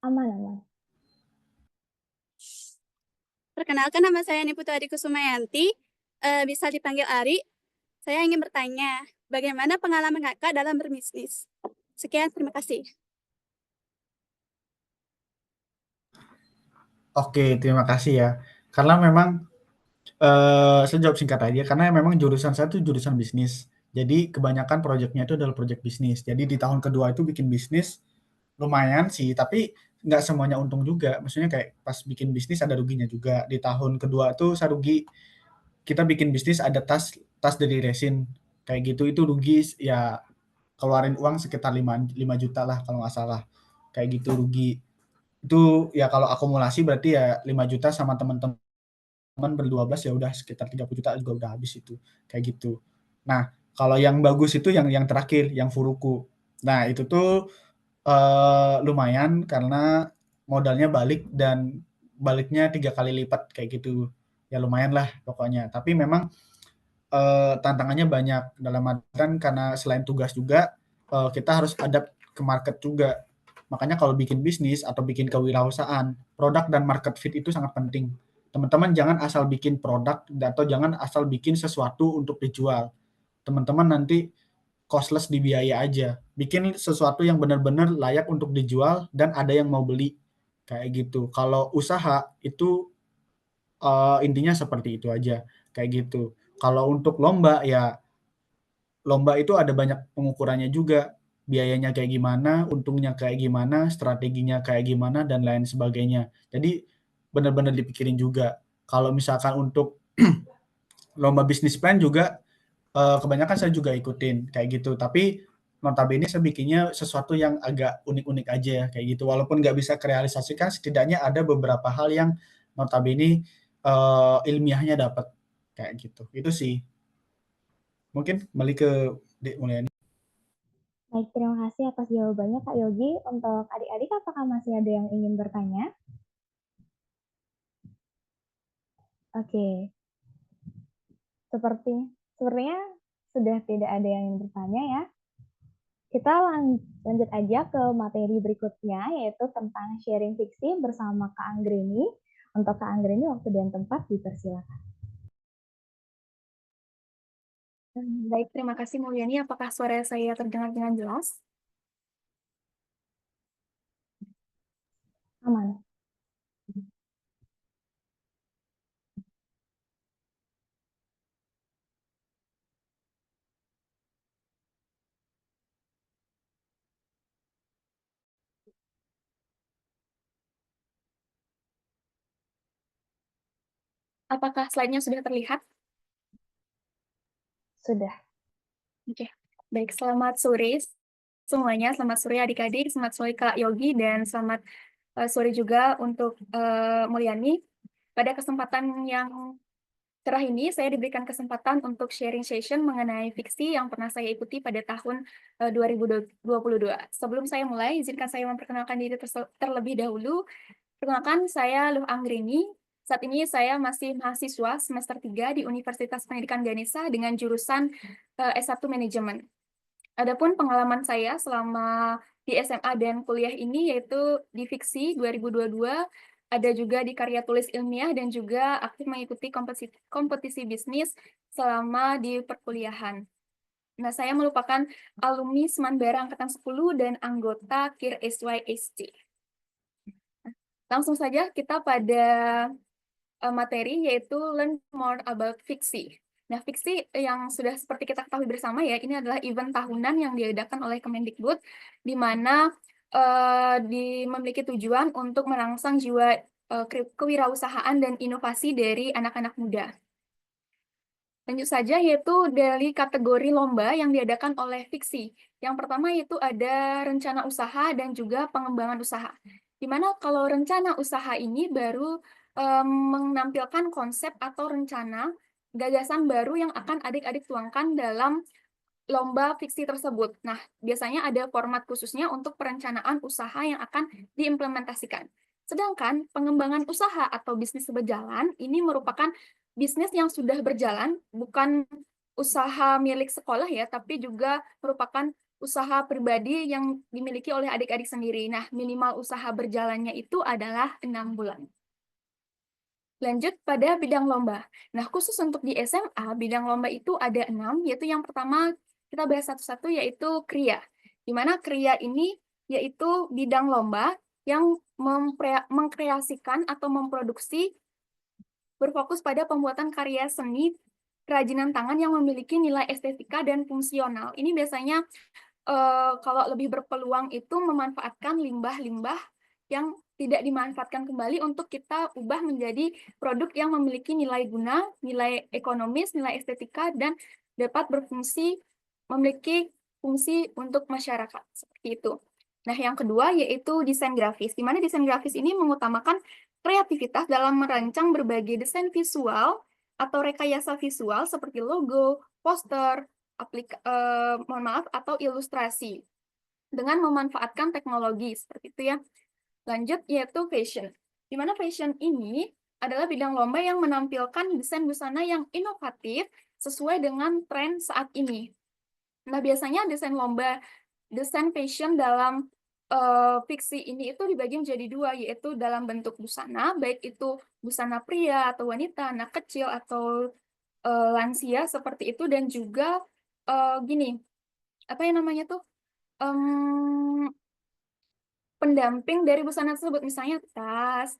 Aman, aman. Perkenalkan, nama saya Niputu Adi Kusumayanti, bisa dipanggil Ari. Saya ingin bertanya, bagaimana pengalaman kakak dalam berbisnis? Sekian, terima kasih. Oke, terima kasih ya. Karena memang saya jawab singkat aja, karena memang jurusan saya tuh jurusan bisnis. Jadi kebanyakan proyeknya itu adalah proyek bisnis. Jadi di tahun kedua itu bikin bisnis lumayan sih, tapi nggak semuanya untung juga. Maksudnya kayak pas bikin bisnis ada ruginya juga. Di tahun kedua tuh saya rugi. Kita bikin bisnis ada tas dari resin kayak gitu, itu rugi ya, keluarin uang sekitar 5 juta lah kalau nggak salah. Kayak gitu rugi. Itu ya kalau akumulasi berarti ya 5 juta sama teman-teman ber-12 ya udah sekitar 30 juta juga udah habis itu, kayak gitu. Nah, kalau yang bagus itu yang terakhir, yang Furuku. Nah, itu tuh lumayan karena modalnya balik dan baliknya 3 kali lipat kayak gitu. Ya lumayan lah pokoknya. Tapi memang tantangannya banyak dalam artian karena selain tugas juga kita harus adapt ke market juga. Makanya kalau bikin bisnis atau bikin kewirausahaan, produk dan market fit itu sangat penting. Teman-teman jangan asal bikin produk atau jangan asal bikin sesuatu untuk dijual. Teman-teman nanti costless di biaya aja. Bikin sesuatu yang benar-benar layak untuk dijual dan ada yang mau beli. Kayak gitu. Kalau usaha itu intinya seperti itu aja. Kayak gitu. Kalau untuk lomba ya lomba itu ada banyak pengukurannya juga, biayanya kayak gimana, untungnya kayak gimana, strateginya kayak gimana, dan lain sebagainya. Jadi benar-benar dipikirin juga. Kalau misalkan untuk lomba bisnis plan juga kebanyakan saya juga ikutin kayak gitu. Tapi notabene saya bikinnya sesuatu yang agak unik-unik aja ya kayak gitu. Walaupun nggak bisa kerealisasikan, setidaknya ada beberapa hal yang notabene ilmiahnya dapat kayak gitu. Itu sih. Mungkin kembali ke Dek Mulyani. Baik, terima kasih atas jawabannya Kak Yogi. Untuk adik-adik, apakah masih ada yang ingin bertanya? Oke, sepertinya sudah tidak ada yang ingin bertanya ya. Kita lanjut aja ke materi berikutnya, yaitu tentang sharing fiksi bersama Kak Anggreni. Untuk Kak Anggreni, waktu dan tempat dipersilakan. Baik, terima kasih Mulyani. Apakah suara saya terdengar dengan jelas? Aman. Apakah slide-nya sudah terlihat? Sudah. Oke, baik. Selamat sore semuanya. Selamat sore adik-adik, selamat sore Kak Yogi, dan selamat sore juga untuk Mulyani. Pada kesempatan yang cerah ini, saya diberikan kesempatan untuk sharing session mengenai fiksi yang pernah saya ikuti pada tahun 2022. Sebelum saya mulai, izinkan saya memperkenalkan diri terlebih dahulu. Perkenalkan, saya Luh Anggreni. Saat ini saya masih mahasiswa semester 3 di Universitas Pendidikan Ganesha dengan jurusan S1 Manajemen. Adapun pengalaman saya selama di SMA dan kuliah ini yaitu di fiksi 2022, ada juga di karya tulis ilmiah, dan juga aktif mengikuti kompetisi bisnis selama di perkuliahan. Nah, saya merupakan alumni Semanbara Angkatan 10 dan anggota KIR SYSC. Langsung saja kita pada materi, yaitu learn more about fiksi. Nah, fiksi yang sudah seperti kita ketahui bersama ya, ini adalah event tahunan yang diadakan oleh Kemendikbud, di mana memiliki tujuan untuk merangsang jiwa kewirausahaan dan inovasi dari anak-anak muda. Lanjut saja, yaitu dari kategori lomba yang diadakan oleh fiksi. Yang pertama yaitu ada rencana usaha dan juga pengembangan usaha. Di mana kalau rencana usaha ini baru menampilkan konsep atau rencana gagasan baru yang akan adik-adik tuangkan dalam lomba fiksi tersebut. Nah, biasanya ada format khususnya untuk perencanaan usaha yang akan diimplementasikan. Sedangkan pengembangan usaha atau bisnis berjalan ini merupakan bisnis yang sudah berjalan, bukan usaha milik sekolah ya, tapi juga merupakan usaha pribadi yang dimiliki oleh adik-adik sendiri. Nah, minimal usaha berjalannya itu adalah 6 bulan. Lanjut pada bidang lomba. Nah, khusus untuk di SMA, bidang lomba itu ada 6, yaitu yang pertama kita bahas satu-satu, yaitu KRIA. Di mana KRIA ini yaitu bidang lomba yang mengkreasikan atau memproduksi berfokus pada pembuatan karya seni kerajinan tangan yang memiliki nilai estetika dan fungsional. Ini biasanya kalau lebih berpeluang itu memanfaatkan limbah-limbah yang tidak dimanfaatkan kembali untuk kita ubah menjadi produk yang memiliki nilai guna, nilai ekonomis, nilai estetika, dan dapat memiliki fungsi untuk masyarakat. Seperti itu. Nah, yang kedua yaitu desain grafis, di mana desain grafis ini mengutamakan kreativitas dalam merancang berbagai desain visual atau rekayasa visual seperti logo, poster, atau ilustrasi dengan memanfaatkan teknologi seperti itu ya. Lanjut yaitu fashion. Di mana fashion ini adalah bidang lomba yang menampilkan desain busana yang inovatif sesuai dengan tren saat ini. Nah, biasanya desain fashion dalam fiksi ini itu dibagi menjadi dua, yaitu dalam bentuk busana, baik itu busana pria atau wanita, anak kecil atau lansia seperti itu, dan juga gini, apa yang namanya tuh, pendamping dari busana tersebut, misalnya tas,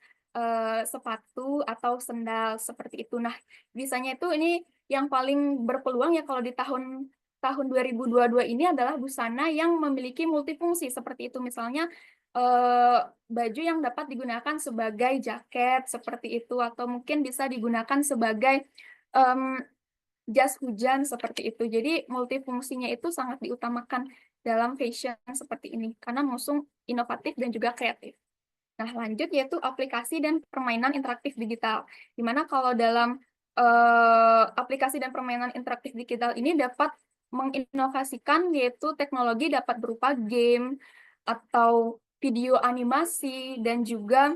sepatu, atau sendal seperti itu. Nah, biasanya itu ini yang paling berpeluang ya kalau di tahun tahun 2022 ini adalah busana yang memiliki multifungsi seperti itu, misalnya baju yang dapat digunakan sebagai jaket seperti itu, atau mungkin bisa digunakan sebagai jas hujan seperti itu. Jadi multifungsinya itu sangat diutamakan dalam fashion seperti ini karena mengusung inovatif dan juga kreatif. Nah, lanjut yaitu aplikasi dan permainan interaktif digital. Dimana kalau dalam aplikasi dan permainan interaktif digital ini dapat menginovasikan yaitu teknologi dapat berupa game atau video animasi dan juga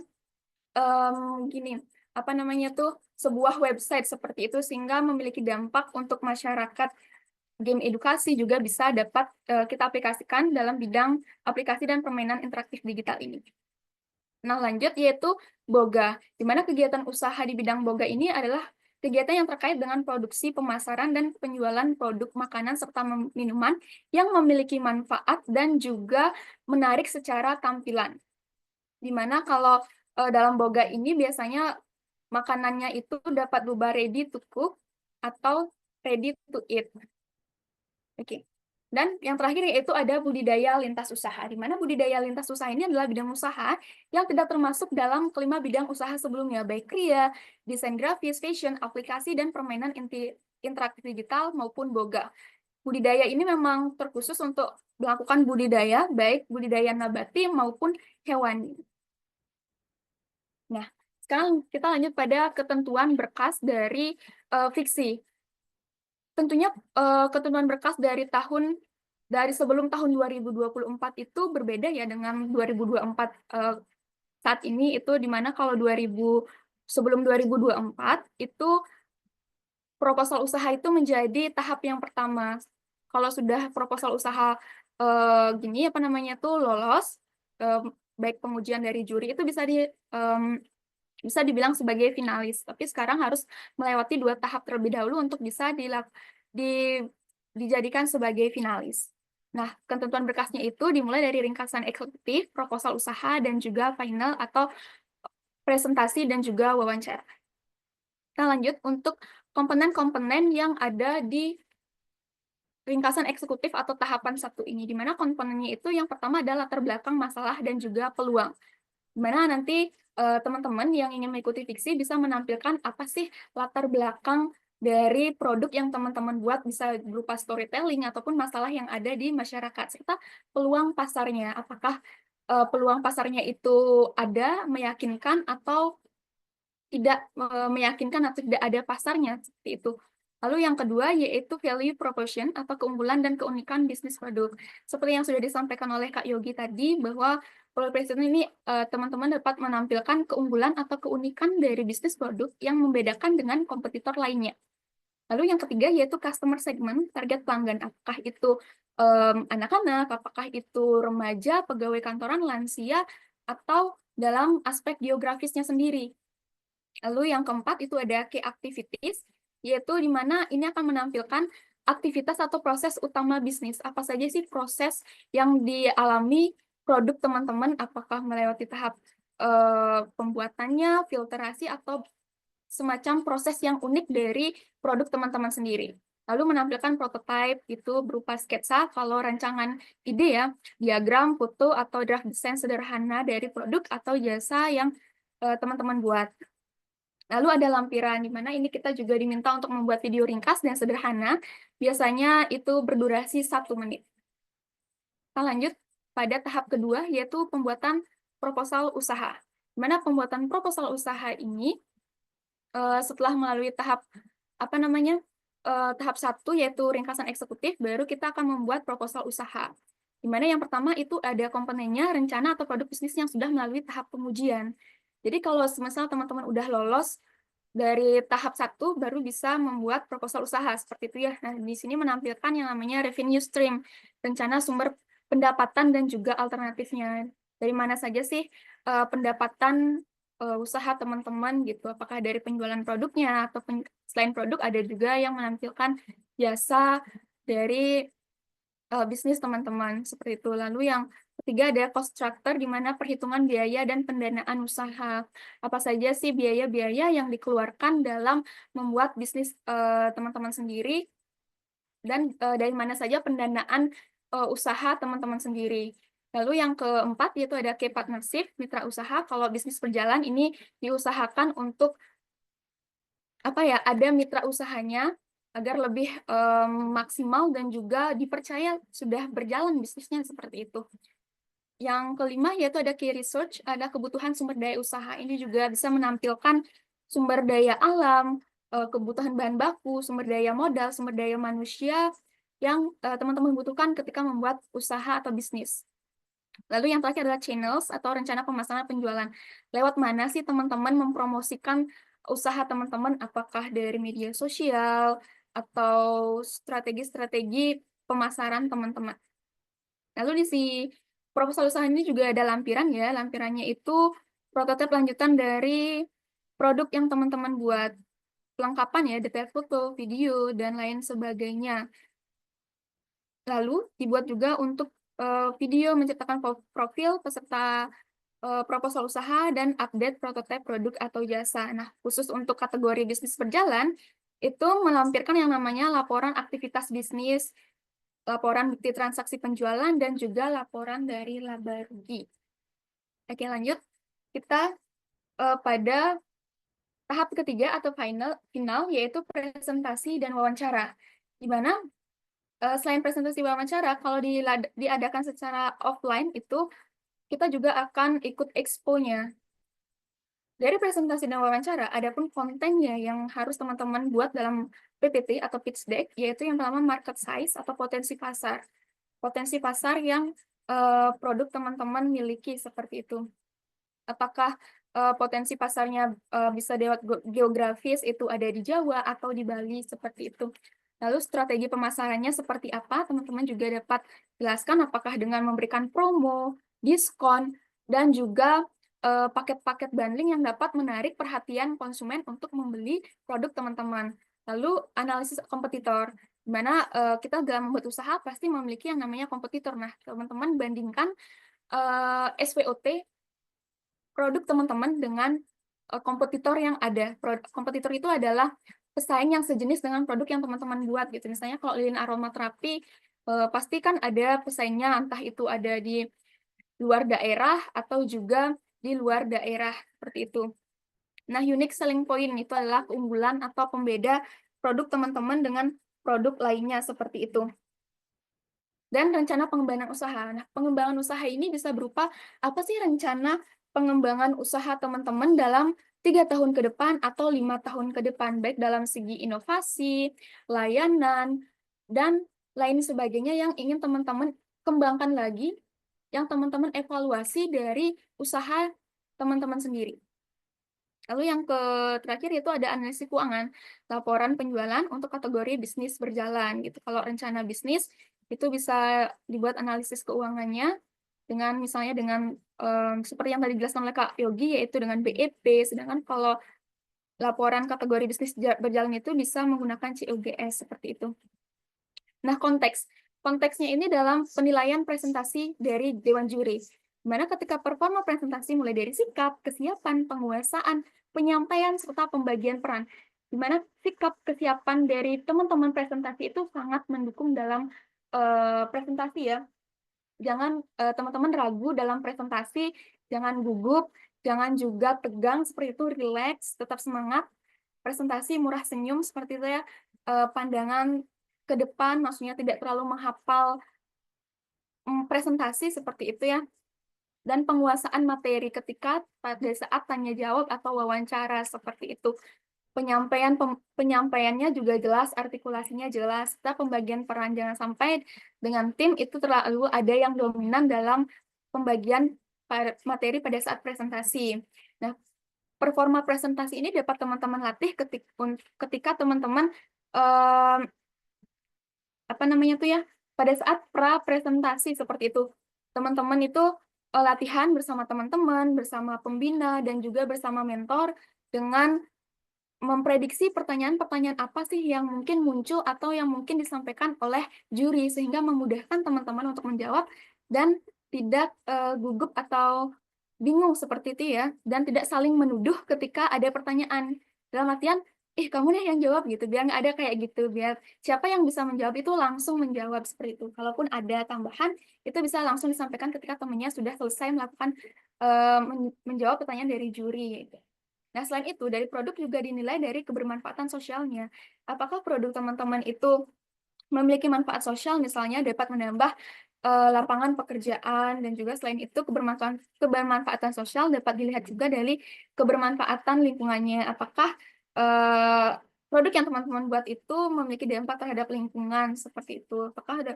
gini, apa namanya tuh, sebuah website seperti itu sehingga memiliki dampak untuk masyarakat. Game edukasi juga bisa dapat kita aplikasikan dalam bidang aplikasi dan permainan interaktif digital ini. Nah, lanjut yaitu boga, di mana kegiatan usaha di bidang boga ini adalah kegiatan yang terkait dengan produksi, pemasaran, dan penjualan produk makanan serta minuman yang memiliki manfaat dan juga menarik secara tampilan. Di mana kalau dalam boga ini biasanya makanannya itu dapat berupa ready to cook atau ready to eat. Oke. Dan yang terakhir yaitu ada budidaya lintas usaha, di mana budidaya lintas usaha ini adalah bidang usaha yang tidak termasuk dalam kelima bidang usaha sebelumnya, baik kria, desain grafis, fashion, aplikasi, dan permainan interaktif digital maupun boga. Budidaya ini memang terkhusus untuk melakukan budidaya, baik budidaya nabati maupun hewani. Nah, sekarang kita lanjut pada ketentuan berkas dari fiksi. Tentunya ketentuan berkas dari sebelum tahun 2024 itu berbeda ya dengan 2024 saat ini, itu dimana kalau sebelum 2024 itu proposal usaha itu menjadi tahap yang pertama. Kalau sudah proposal usaha gini apa namanya tuh lolos, baik pengujian dari juri itu bisa dibilang sebagai finalis, tapi sekarang harus melewati 2 tahap terlebih dahulu untuk bisa dijadikan sebagai finalis. Nah, ketentuan berkasnya itu dimulai dari ringkasan eksekutif, proposal usaha, dan juga final atau presentasi dan juga wawancara. Kita lanjut untuk komponen-komponen yang ada di ringkasan eksekutif atau tahapan 1 ini, di mana komponennya itu yang pertama adalah latar belakang masalah dan juga peluang. Di mana nanti teman-teman yang ingin mengikuti fiksi bisa menampilkan apa sih latar belakang dari produk yang teman-teman buat, bisa berupa storytelling ataupun masalah yang ada di masyarakat, serta peluang pasarnya. Apakah peluang pasarnya itu ada, meyakinkan, atau tidak meyakinkan atau tidak ada pasarnya, seperti itu. Lalu yang kedua yaitu value proposition atau keunggulan dan keunikan bisnis produk. Seperti yang sudah disampaikan oleh Kak Yogi tadi, bahwa value proposition ini teman-teman dapat menampilkan keunggulan atau keunikan dari bisnis produk yang membedakan dengan kompetitor lainnya. Lalu yang ketiga yaitu customer segment, target pelanggan. Apakah itu anak-anak, apakah itu remaja, pegawai kantoran, lansia, atau dalam aspek geografisnya sendiri. Lalu yang keempat itu ada key activities, yaitu di mana ini akan menampilkan aktivitas atau proses utama bisnis. Apa saja sih proses yang dialami produk teman-teman, apakah melewati tahap pembuatannya, filterasi, atau semacam proses yang unik dari produk teman-teman sendiri. Lalu menampilkan prototype itu berupa sketsa, kalau rancangan ide ya, diagram, foto, atau draft desain sederhana dari produk atau jasa yang teman-teman buat. Lalu ada lampiran, di mana ini kita juga diminta untuk membuat video ringkas dan sederhana, biasanya itu berdurasi 1 menit. Kita lanjut pada tahap kedua, yaitu pembuatan proposal usaha. Di mana pembuatan proposal usaha ini, setelah melalui tahap tahap 1, yaitu ringkasan eksekutif, baru kita akan membuat proposal usaha. Di mana yang pertama itu ada komponennya, rencana atau produk bisnis yang sudah melalui tahap pengujian. Jadi kalau semisal teman-teman udah lolos dari tahap 1, baru bisa membuat proposal usaha, seperti itu ya. Nah, di sini menampilkan yang namanya revenue stream, rencana sumber pendapatan dan juga alternatifnya. Dari mana saja sih pendapatan usaha teman-teman gitu, apakah dari penjualan produknya, atau selain produk ada juga yang menampilkan jasa dari bisnis teman-teman, seperti itu. Lalu yang ketiga ada cost structure, di mana perhitungan biaya dan pendanaan usaha. Apa saja sih biaya-biaya yang dikeluarkan dalam membuat bisnis teman-teman sendiri, dan dari mana saja pendanaan usaha teman-teman sendiri. Lalu yang keempat yaitu ada key partnership, mitra usaha. Kalau bisnis berjalan ini diusahakan untuk ada mitra usahanya agar lebih maksimal dan juga dipercaya sudah berjalan bisnisnya seperti itu. Yang kelima yaitu ada key research, ada kebutuhan sumber daya usaha. Ini juga bisa menampilkan sumber daya alam, kebutuhan bahan baku, sumber daya modal, sumber daya manusia yang teman-teman butuhkan ketika membuat usaha atau bisnis. Lalu yang terakhir adalah channels atau rencana pemasaran penjualan. Lewat mana sih teman-teman mempromosikan usaha teman-teman, apakah dari media sosial atau strategi-strategi pemasaran teman-teman. Lalu di proposal usaha ini juga ada lampiran ya. Lampirannya itu prototipe lanjutan dari produk yang teman-teman buat. Pelengkapan ya, detail foto, video, dan lain sebagainya. Lalu dibuat juga untuk video menciptakan profil peserta proposal usaha dan update prototipe produk atau jasa. Nah, khusus untuk kategori bisnis berjalan, itu melampirkan yang namanya laporan aktivitas bisnis, laporan bukti transaksi penjualan, dan juga laporan dari laba rugi. Oke, lanjut. Kita pada tahap ketiga atau final yaitu presentasi dan wawancara. Di mana selain presentasi wawancara, kalau diadakan secara offline itu kita juga akan ikut expo-nya. Dari presentasi dan wawancara, ada pun kontennya yang harus teman-teman buat dalam PPT atau pitch deck, yaitu yang pertama market size atau potensi pasar. Potensi pasar yang produk teman-teman miliki seperti itu. Apakah potensi pasarnya bisa lewat geografis, itu ada di Jawa atau di Bali, seperti itu. Lalu strategi pemasarannya seperti apa, teman-teman juga dapat jelaskan apakah dengan memberikan promo, diskon, dan juga paket-paket bundling yang dapat menarik perhatian konsumen untuk membeli produk teman-teman. Lalu analisis kompetitor, di mana kita dalam membuat usaha pasti memiliki yang namanya kompetitor. Nah, teman-teman bandingkan SWOT produk teman-teman dengan kompetitor yang ada. Kompetitor itu adalah pesaing yang sejenis dengan produk yang teman-teman buat gitu. Misalnya kalau lilin aromaterapi pasti kan ada pesaingnya, entah itu ada di luar daerah atau juga di luar daerah seperti itu. Nah, unique selling point itu adalah keunggulan atau pembeda produk teman-teman dengan produk lainnya seperti itu. Dan rencana pengembangan usaha. Nah, pengembangan usaha ini bisa berupa apa sih rencana pengembangan usaha teman-teman dalam 3 tahun ke depan atau 5 tahun ke depan, baik dalam segi inovasi, layanan, dan lain sebagainya yang ingin teman-teman kembangkan lagi, yang teman-teman evaluasi dari usaha teman-teman sendiri. Lalu yang terakhir itu ada analisis keuangan, laporan penjualan untuk kategori bisnis berjalan gitu. Kalau rencana bisnis itu bisa dibuat analisis keuangannya dengan misalnya dengan seperti yang tadi dijelaskan oleh Kak Yogi, yaitu dengan BEP, sedangkan kalau laporan kategori bisnis berjalan itu bisa menggunakan COGS seperti itu. Nah, konteksnya ini dalam penilaian presentasi dari Dewan Juri, di mana ketika performa presentasi mulai dari sikap, kesiapan, penguasaan, penyampaian, serta pembagian peran, di mana sikap kesiapan dari teman-teman presentasi itu sangat mendukung dalam presentasi ya. Jangan teman-teman ragu dalam presentasi, jangan gugup, jangan juga tegang seperti itu, relax, tetap semangat. Presentasi murah senyum seperti itu ya, pandangan ke depan, maksudnya tidak terlalu menghafal presentasi seperti itu ya. Dan penguasaan materi ketika pada saat tanya jawab atau wawancara seperti itu. Penyampaiannya juga jelas, artikulasinya jelas, serta pembagian peran. Jangan sampai dengan tim itu terlalu ada yang dominan dalam pembagian materi pada saat presentasi. Nah, performa presentasi ini dapat teman-teman latih ketika teman-teman pada saat pra-presentasi seperti itu. Teman-teman itu latihan bersama teman-teman, bersama pembina, dan juga bersama mentor dengan memprediksi pertanyaan-pertanyaan apa sih yang mungkin muncul atau yang mungkin disampaikan oleh juri, sehingga memudahkan teman-teman untuk menjawab dan tidak gugup atau bingung seperti itu ya, dan tidak saling menuduh ketika ada pertanyaan. Dalam artian, kamu nih yang jawab gitu, biar nggak ada kayak gitu, biar siapa yang bisa menjawab itu langsung menjawab seperti itu. Kalaupun ada tambahan, itu bisa langsung disampaikan ketika temannya sudah selesai melakukan menjawab pertanyaan dari juri. Gitu. Nah, selain itu, dari produk juga dinilai dari kebermanfaatan sosialnya. Apakah produk teman-teman itu memiliki manfaat sosial, misalnya dapat menambah lapangan pekerjaan, dan juga selain itu kebermanfaatan sosial dapat dilihat juga dari kebermanfaatan lingkungannya. Apakah produk yang teman-teman buat itu memiliki dampak terhadap lingkungan seperti itu? Apakah ada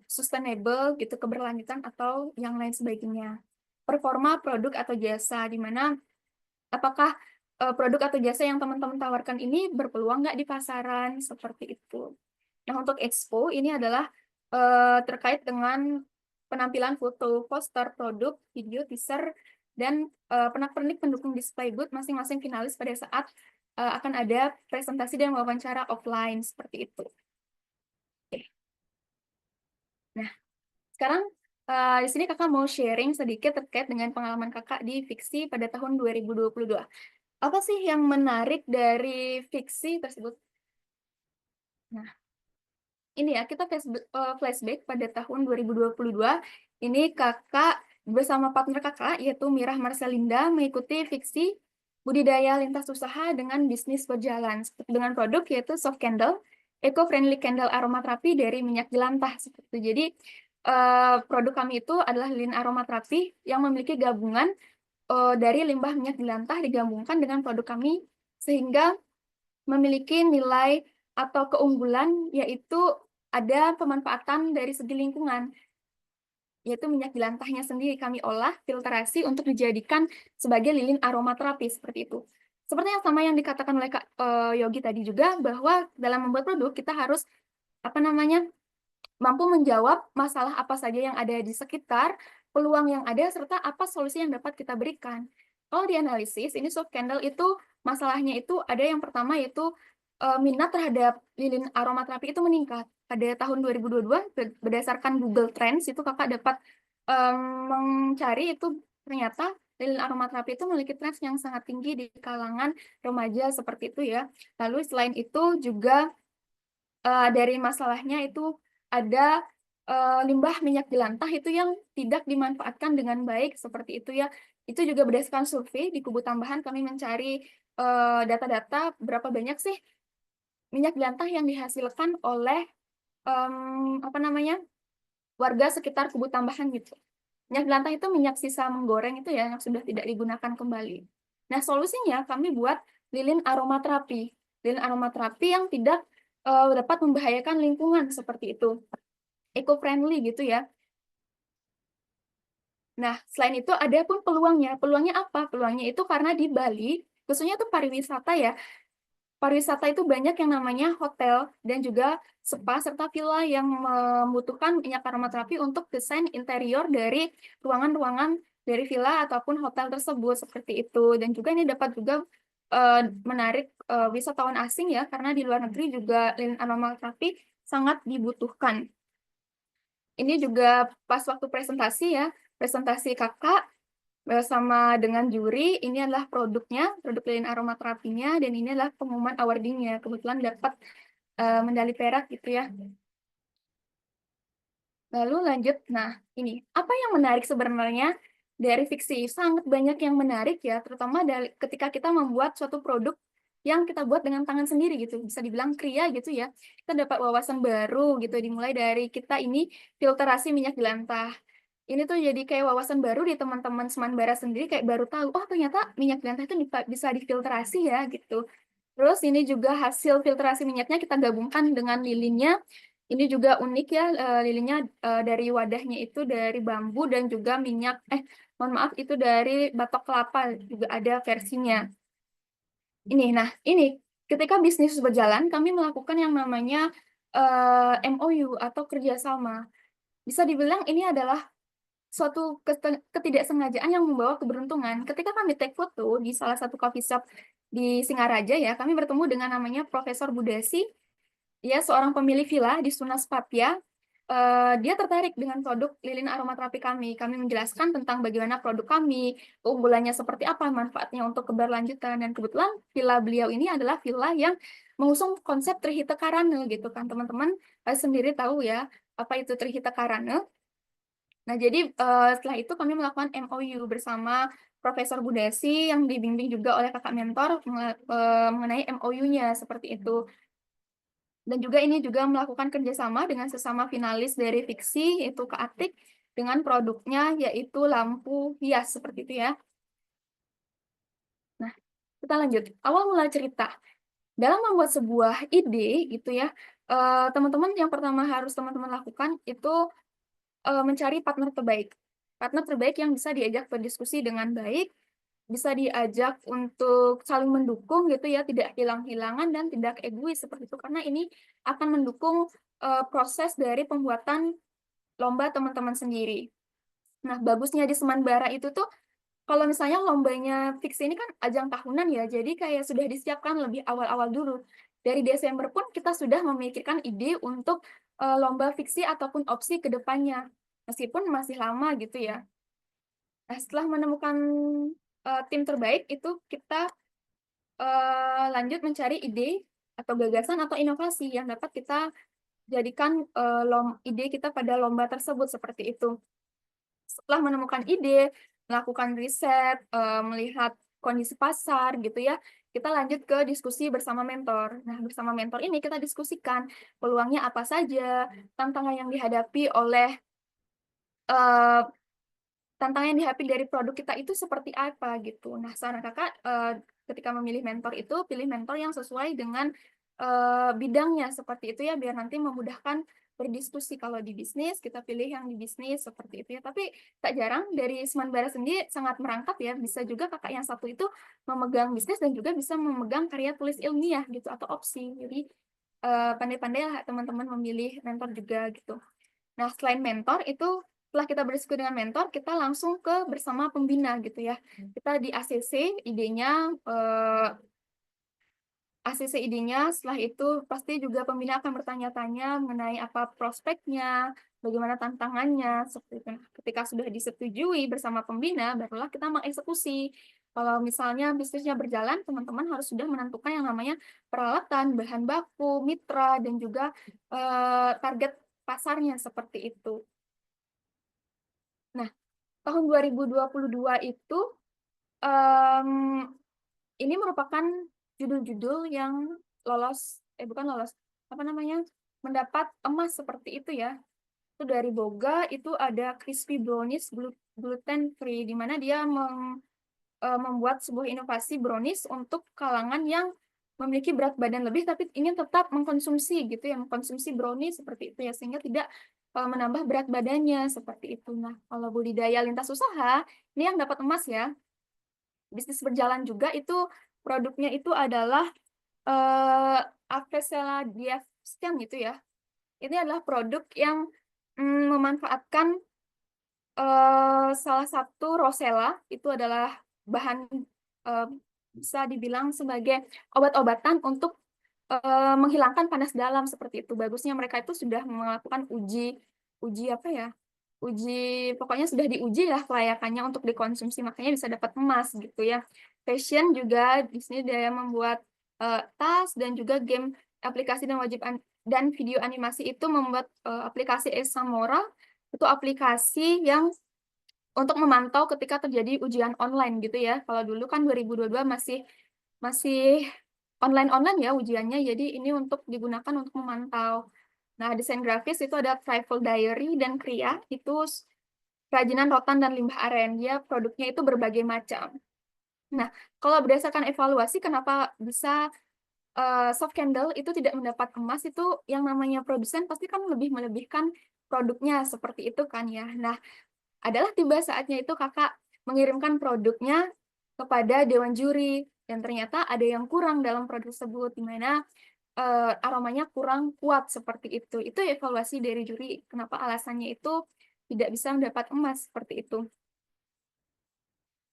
sustainable gitu, keberlanjutan atau yang lain sebagainya? Performa produk atau jasa, di mana apakah produk atau jasa yang teman-teman tawarkan ini berpeluang nggak di pasaran seperti itu? Nah, untuk expo ini adalah terkait dengan penampilan foto, poster, produk, video, teaser, dan pernak-pernik pendukung display booth masing-masing finalis pada saat akan ada presentasi dan wawancara offline seperti itu. Oke. Nah, sekarang di sini kakak mau sharing sedikit terkait dengan pengalaman kakak di fiksi pada tahun 2022. Apa sih yang menarik dari fiksi tersebut? Nah, ini ya, kita flashback pada tahun 2022. Ini kakak bersama partner kakak, yaitu Mirah Marcelinda, mengikuti fiksi budidaya lintas usaha dengan bisnis berjalan. Dengan produk yaitu soft candle, eco-friendly candle aromaterapi dari minyak jelantah. Seperti itu. Jadi, produk kami itu adalah lilin aromaterapi yang memiliki gabungan dari limbah minyak jelantah digabungkan dengan produk kami, sehingga memiliki nilai atau keunggulan, yaitu ada pemanfaatan dari segi lingkungan, yaitu minyak jelantahnya sendiri kami olah, filtrasi untuk dijadikan sebagai lilin aromaterapi seperti itu. Seperti yang sama yang dikatakan oleh Kak Yogi tadi juga, bahwa dalam membuat produk kita harus mampu menjawab masalah apa saja yang ada di sekitar, peluang yang ada, serta apa solusi yang dapat kita berikan. Kalau dianalisis, ini soft candle itu masalahnya itu ada yang pertama yaitu minat terhadap lilin aromaterapi itu meningkat. Pada tahun 2022, berdasarkan Google Trends, itu kakak dapat mencari itu ternyata lilin aromaterapi itu memiliki trends yang sangat tinggi di kalangan remaja seperti itu ya. Lalu selain itu juga dari masalahnya itu ada limbah minyak jelantah itu yang tidak dimanfaatkan dengan baik seperti itu ya. Itu juga berdasarkan survei di Kubu Tambahan kami mencari data-data berapa banyak sih minyak jelantah yang dihasilkan oleh warga sekitar Kubu Tambahan gitu. Minyak jelantah itu minyak sisa menggoreng itu ya yang sudah tidak digunakan kembali. Nah, solusinya kami buat lilin aromaterapi. Lilin aromaterapi yang tidak dapat membahayakan lingkungan seperti itu. Eco-friendly gitu ya. Nah, selain itu ada pun peluangnya. Peluangnya apa? Peluangnya itu karena di Bali, khususnya itu pariwisata ya. Pariwisata itu banyak yang namanya hotel dan juga spa serta villa yang membutuhkan minyak aromaterapi untuk desain interior dari ruangan-ruangan dari villa ataupun hotel tersebut seperti itu. Dan juga ini dapat juga menarik wisatawan asing ya, karena di luar negeri juga lilin aromaterapi sangat dibutuhkan. Ini juga pas waktu presentasi ya, presentasi kakak bersama dengan juri, ini adalah produknya, produk lilin aromaterapinya, dan ini adalah pengumuman awardingnya. Kebetulan dapat medali perak gitu ya. Lalu lanjut, nah ini, apa yang menarik sebenarnya dari fiksi? Sangat banyak yang menarik ya, terutama ketika kita membuat suatu produk yang kita buat dengan tangan sendiri gitu, bisa dibilang kria gitu ya. Kita dapat wawasan baru gitu, dimulai dari kita ini filtrasi minyak jelantah. Ini tuh jadi kayak wawasan baru di teman-teman Seman Bara sendiri, kayak baru tahu, oh ternyata minyak jelantah itu bisa difiltrasi ya gitu. Terus ini juga hasil filtrasi minyaknya kita gabungkan dengan lilinnya. Ini juga unik ya, lilinnya dari wadahnya itu dari bambu dan juga minyak, mohon maaf itu dari batok kelapa juga ada versinya. Ini ketika bisnis berjalan, kami melakukan yang namanya MOU atau kerjasama. Bisa dibilang ini adalah suatu ketidaksengajaan yang membawa keberuntungan. Ketika kami take foto di salah satu coffee shop di Singaraja ya, kami bertemu dengan namanya Profesor Budasi, ya seorang pemilik villa di Sunas Papia. dia tertarik dengan produk lilin aromaterapi kami. Kami menjelaskan tentang bagaimana produk kami, keunggulannya seperti apa, manfaatnya untuk keberlanjutan. Dan kebetulan villa beliau ini adalah villa yang mengusung konsep Trihita Karana gitu kan. Teman-teman sendiri tahu ya apa itu Trihita Karana. Nah, jadi setelah itu kami melakukan MOU bersama Profesor Budesi yang dibimbing juga oleh kakak mentor mengenai MOU-nya seperti itu. Dan juga ini juga melakukan kerjasama dengan sesama finalis dari fiksi, yaitu Kak Atik, dengan produknya yaitu lampu hias, seperti itu ya. Nah, kita lanjut. Awal mula cerita. Dalam membuat sebuah ide, gitu ya, teman-teman yang pertama harus teman-teman lakukan itu mencari partner terbaik. Partner terbaik yang bisa diajak berdiskusi dengan baik, bisa diajak untuk saling mendukung gitu ya, tidak hilang-hilangan dan tidak egois seperti itu, karena ini akan mendukung proses dari pembuatan lomba teman-teman sendiri. Nah, bagusnya di Semanbara itu tuh kalau misalnya lombanya fiksi ini kan ajang tahunan ya, jadi kayak sudah disiapkan lebih awal-awal dulu. Dari Desember pun kita sudah memikirkan ide untuk lomba fiksi ataupun opsi ke depannya, meskipun masih lama gitu ya. Nah, setelah menemukan tim terbaik itu kita lanjut mencari ide atau gagasan atau inovasi yang dapat kita jadikan ide kita pada lomba tersebut seperti itu. Setelah menemukan ide, melakukan riset, melihat kondisi pasar gitu ya, kita lanjut ke diskusi bersama mentor. Nah, bersama mentor ini kita diskusikan peluangnya apa saja, tantangan yang dihadapi oleh tantangan yang dihadapi dari produk kita itu seperti apa gitu. Nah, saran kakak ketika memilih mentor itu pilih mentor yang sesuai dengan bidangnya seperti itu ya, biar nanti memudahkan berdiskusi. Kalau di bisnis kita pilih yang di bisnis seperti itu ya. Tapi tak jarang dari Semanbara sendiri sangat merangkap ya, bisa juga kakak yang satu itu memegang bisnis dan juga bisa memegang karya tulis ilmiah gitu atau opsi. Jadi pandai-pandai lah teman-teman memilih mentor juga gitu. Nah, selain mentor itu setelah kita berdiskusi dengan mentor, kita langsung ke bersama pembina gitu ya. Kita di ACC idenya, setelah itu pasti juga pembina akan bertanya-tanya mengenai apa prospeknya, bagaimana tantangannya, seperti itu. Ketika sudah disetujui bersama pembina, barulah kita mengeksekusi. Kalau misalnya bisnisnya berjalan, teman-teman harus sudah menentukan yang namanya peralatan, bahan baku, mitra, dan juga target pasarnya seperti itu. Nah, tahun 2022 itu ini merupakan judul-judul yang bukan lolos, apa namanya, mendapat emas seperti itu ya. Itu dari Boga, itu ada Crispy Brownies gluten free, di mana dia membuat sebuah inovasi brownies untuk kalangan yang memiliki berat badan lebih tapi ingin tetap mengkonsumsi gitu ya, mengkonsumsi brownies seperti itu ya, sehingga tidak menambah berat badannya seperti itu. Nah, kalau budidaya lintas usaha, ini yang dapat emas ya. Bisnis berjalan juga itu produknya itu adalah Avicella Diascan gitu ya. Ini adalah produk yang memanfaatkan salah satu rosella, itu adalah bahan bisa dibilang sebagai obat-obatan untuk menghilangkan panas dalam seperti itu. Bagusnya mereka itu sudah melakukan uji apa ya? Pokoknya sudah diuji lah kelayakannya untuk dikonsumsi, makanya bisa dapat emas gitu ya. Fashion juga di sini dia membuat tas dan juga game, aplikasi dan video animasi itu membuat aplikasi Esamora, itu aplikasi yang untuk memantau ketika terjadi ujian online gitu ya. Kalau dulu kan 2022 masih online ya ujiannya, jadi ini untuk digunakan untuk memantau. Nah, desain grafis itu ada Trifle Diary dan Kria, itu kerajinan rotan dan limbah aren. Dia produknya itu berbagai macam. Nah, kalau berdasarkan evaluasi kenapa bisa Soft Candle itu tidak mendapat emas, itu yang namanya produsen pasti kan lebih melebihkan produknya seperti itu kan ya. Nah, adalah tiba saatnya itu kakak mengirimkan produknya kepada dewan juri, dan ternyata ada yang kurang dalam produk tersebut, di mana aromanya kurang kuat seperti itu. Itu evaluasi dari juri, kenapa alasannya itu tidak bisa mendapat emas seperti itu.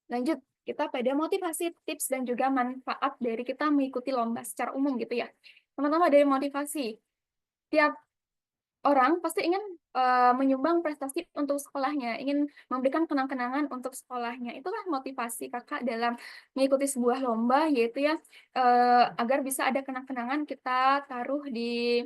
Lanjut, kita pada motivasi, tips, dan juga manfaat dari kita mengikuti lomba secara umum gitu ya. Teman-teman, dari motivasi, tiap orang pasti ingin menyumbang prestasi untuk sekolahnya, ingin memberikan kenang-kenangan untuk sekolahnya. Itulah motivasi kakak dalam mengikuti sebuah lomba, yaitu ya agar bisa ada kenang-kenangan kita taruh di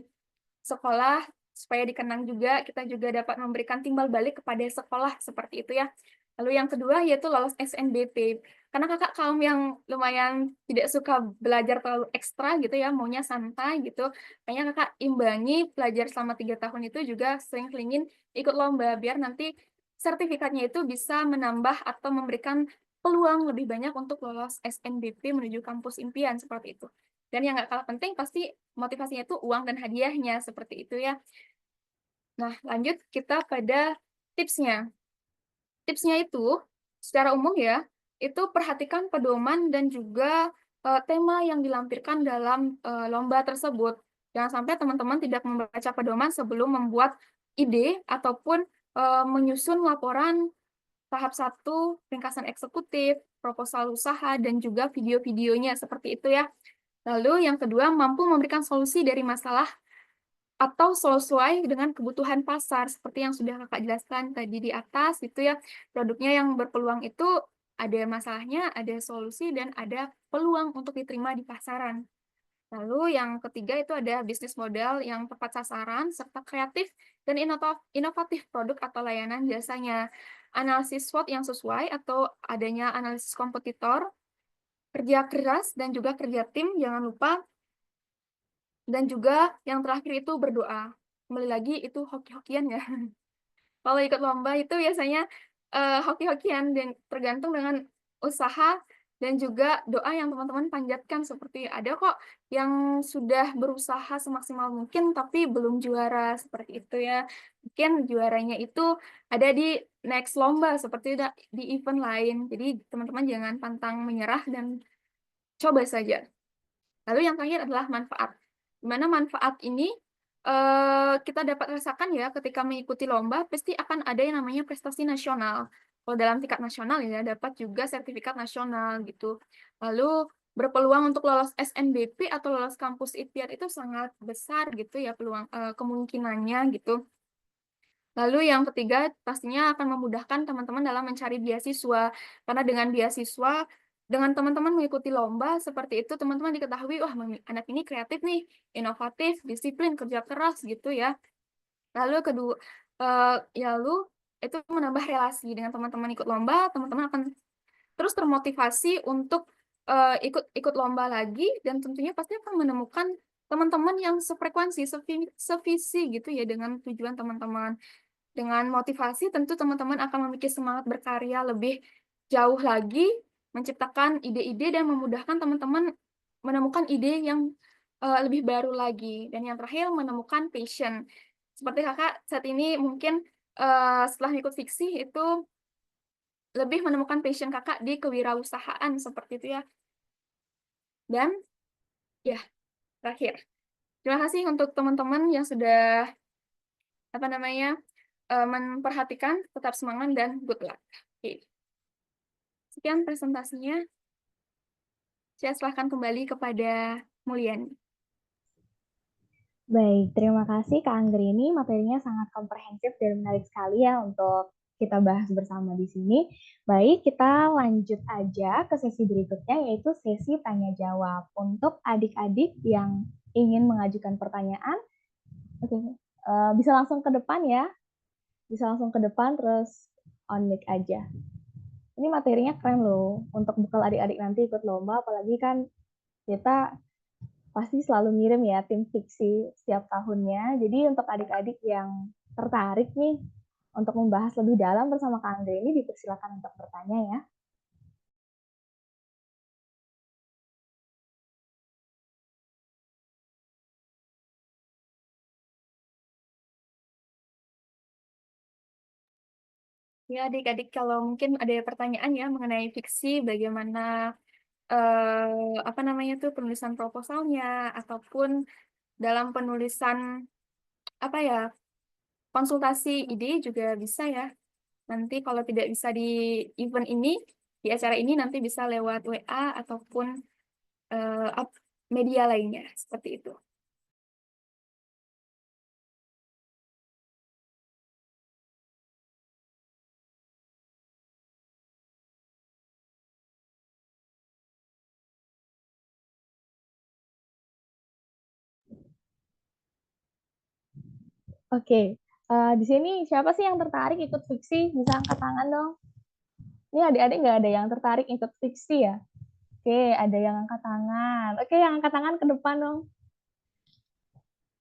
sekolah supaya dikenang juga, kita juga dapat memberikan timbal balik kepada sekolah seperti itu ya. Lalu yang kedua yaitu lolos SNBP. Karena kakak kaum yang lumayan tidak suka belajar terlalu ekstra gitu ya, maunya santai gitu. Kayaknya kakak imbangi belajar selama 3 tahun itu juga sering-seringin ikut lomba, biar nanti sertifikatnya itu bisa menambah atau memberikan peluang lebih banyak untuk lolos SNBP menuju kampus impian seperti itu. Dan yang nggak kalah penting pasti motivasinya itu uang dan hadiahnya seperti itu ya. Nah, lanjut kita pada tipsnya. Tipsnya itu secara umum ya, itu perhatikan pedoman dan juga tema yang dilampirkan dalam lomba tersebut. Jangan sampai teman-teman tidak membaca pedoman sebelum membuat ide ataupun menyusun laporan tahap 1, ringkasan eksekutif, proposal usaha, dan juga video-videonya seperti itu ya. Lalu yang kedua, mampu memberikan solusi dari masalah atau sesuai dengan kebutuhan pasar seperti yang sudah kakak jelaskan tadi di atas itu ya, produknya yang berpeluang itu ada masalahnya, ada solusi, dan ada peluang untuk diterima di pasaran. Lalu yang ketiga itu ada bisnis model yang tepat sasaran serta kreatif dan inovatif produk atau layanan jasanya. Analisis SWOT yang sesuai atau adanya analisis kompetitor, kerja keras dan juga kerja tim, jangan lupa. Dan juga yang terakhir itu berdoa. Kembali lagi itu hoki-hokian ya. Kalau ikut lomba itu biasanya hoki-hokian dan tergantung dengan usaha dan juga doa yang teman-teman panjatkan. Seperti ada kok yang sudah berusaha semaksimal mungkin tapi belum juara seperti itu ya. Mungkin juaranya itu ada di next lomba seperti di event lain. Jadi teman-teman jangan pantang menyerah dan coba saja. Lalu yang terakhir adalah manfaat. Di mana manfaat ini kita dapat rasakan ya ketika mengikuti lomba, pasti akan ada yang namanya prestasi nasional. Kalau dalam tingkat nasional ya, dapat juga sertifikat nasional gitu. Lalu berpeluang untuk lolos SNBP atau lolos kampus impian itu sangat besar gitu ya peluang kemungkinannya gitu. Lalu yang ketiga pastinya akan memudahkan teman-teman dalam mencari beasiswa. Karena dengan beasiswa, dengan teman-teman mengikuti lomba seperti itu, teman-teman diketahui, wah anak ini kreatif nih, inovatif, disiplin, kerja keras gitu ya. Lalu kedua, lalu itu menambah relasi dengan teman-teman ikut lomba, teman-teman akan terus termotivasi untuk ikut lomba lagi, dan tentunya pasti akan menemukan teman-teman yang sefrekuensi, sevisi gitu ya dengan tujuan teman-teman. Dengan motivasi tentu teman-teman akan memiliki semangat berkarya lebih jauh lagi, menciptakan ide-ide dan memudahkan teman-teman menemukan ide yang lebih baru lagi. Dan yang terakhir menemukan passion. Seperti kakak saat ini mungkin setelah ikut fiksi itu lebih menemukan passion kakak di kewirausahaan seperti itu ya. Dan ya terakhir, terima kasih untuk teman-teman yang sudah memperhatikan, tetap semangat dan good luck. Oke. Sekian presentasinya. Saya serahkan kembali kepada Mulyani. Baik, terima kasih Kak Anggrini. Materinya sangat komprehensif dan menarik sekali ya untuk kita bahas bersama di sini. Baik, kita lanjut aja ke sesi berikutnya, yaitu sesi tanya-jawab. Untuk adik-adik yang ingin mengajukan pertanyaan, bisa langsung ke depan ya. Bisa langsung ke depan, terus on mic aja. Ini materinya keren loh, untuk bekal adik-adik nanti ikut lomba, apalagi kan kita pasti selalu ngirim ya tim fiksi setiap tahunnya. Jadi untuk adik-adik yang tertarik nih untuk membahas lebih dalam bersama Kak Andre ini, dipersilakan untuk bertanya ya. Ya, adik-adik kalau mungkin ada pertanyaan ya mengenai fiksi, bagaimana penulisan proposalnya ataupun dalam penulisan konsultasi ide juga bisa ya. Nanti kalau tidak bisa di event ini, di acara ini nanti bisa lewat WA ataupun media lainnya seperti itu. Oke, di sini siapa sih yang tertarik ikut fiksi? Bisa angkat tangan dong. Ini adik-adik nggak ada yang tertarik ikut fiksi ya? Oke, ada yang angkat tangan. Oke, yang angkat tangan ke depan dong.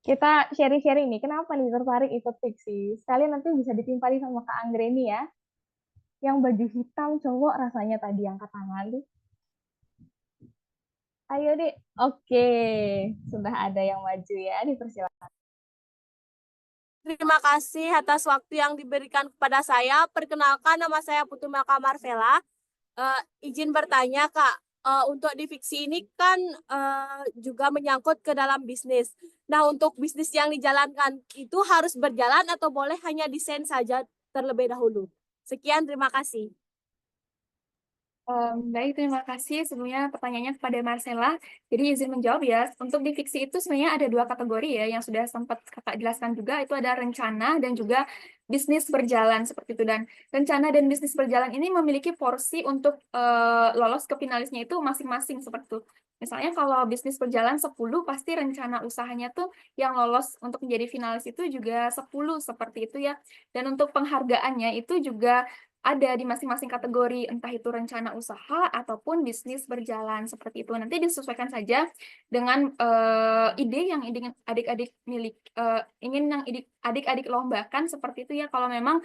Kita sharing-sharing nih, kenapa nih tertarik ikut fiksi? Sekalian nanti bisa ditimpali sama Kak Anggreni ya. Yang baju hitam cowok rasanya tadi angkat tangan tuh. Ayo deh. Oke, sudah ada yang maju ya, dipersilakan. Terima kasih atas waktu yang diberikan kepada saya. Perkenalkan, nama saya Putu Melka Marvela. Izin bertanya, Kak. Untuk di fiksi ini kan juga menyangkut ke dalam bisnis. Nah, untuk bisnis yang dijalankan itu harus berjalan atau boleh hanya desain saja terlebih dahulu? Sekian, terima kasih. Baik, terima kasih sebelumnya pertanyaannya kepada Marcella. Jadi izin menjawab ya, untuk di fiksi itu sebenarnya ada 2 kategori ya, yang sudah sempat Kakak jelaskan juga, itu ada rencana dan juga bisnis berjalan seperti itu. Dan rencana dan bisnis berjalan ini memiliki porsi untuk lolos ke finalisnya itu masing-masing seperti itu. Misalnya kalau bisnis berjalan 10, pasti rencana usahanya tuh yang lolos untuk menjadi finalis itu juga 10 seperti itu ya. Dan untuk penghargaannya itu juga ada di masing-masing kategori, entah itu rencana usaha ataupun bisnis berjalan seperti itu. Nanti disesuaikan saja dengan ide yang ingin adik-adik ingin yang adik-adik lombakan seperti itu ya. Kalau memang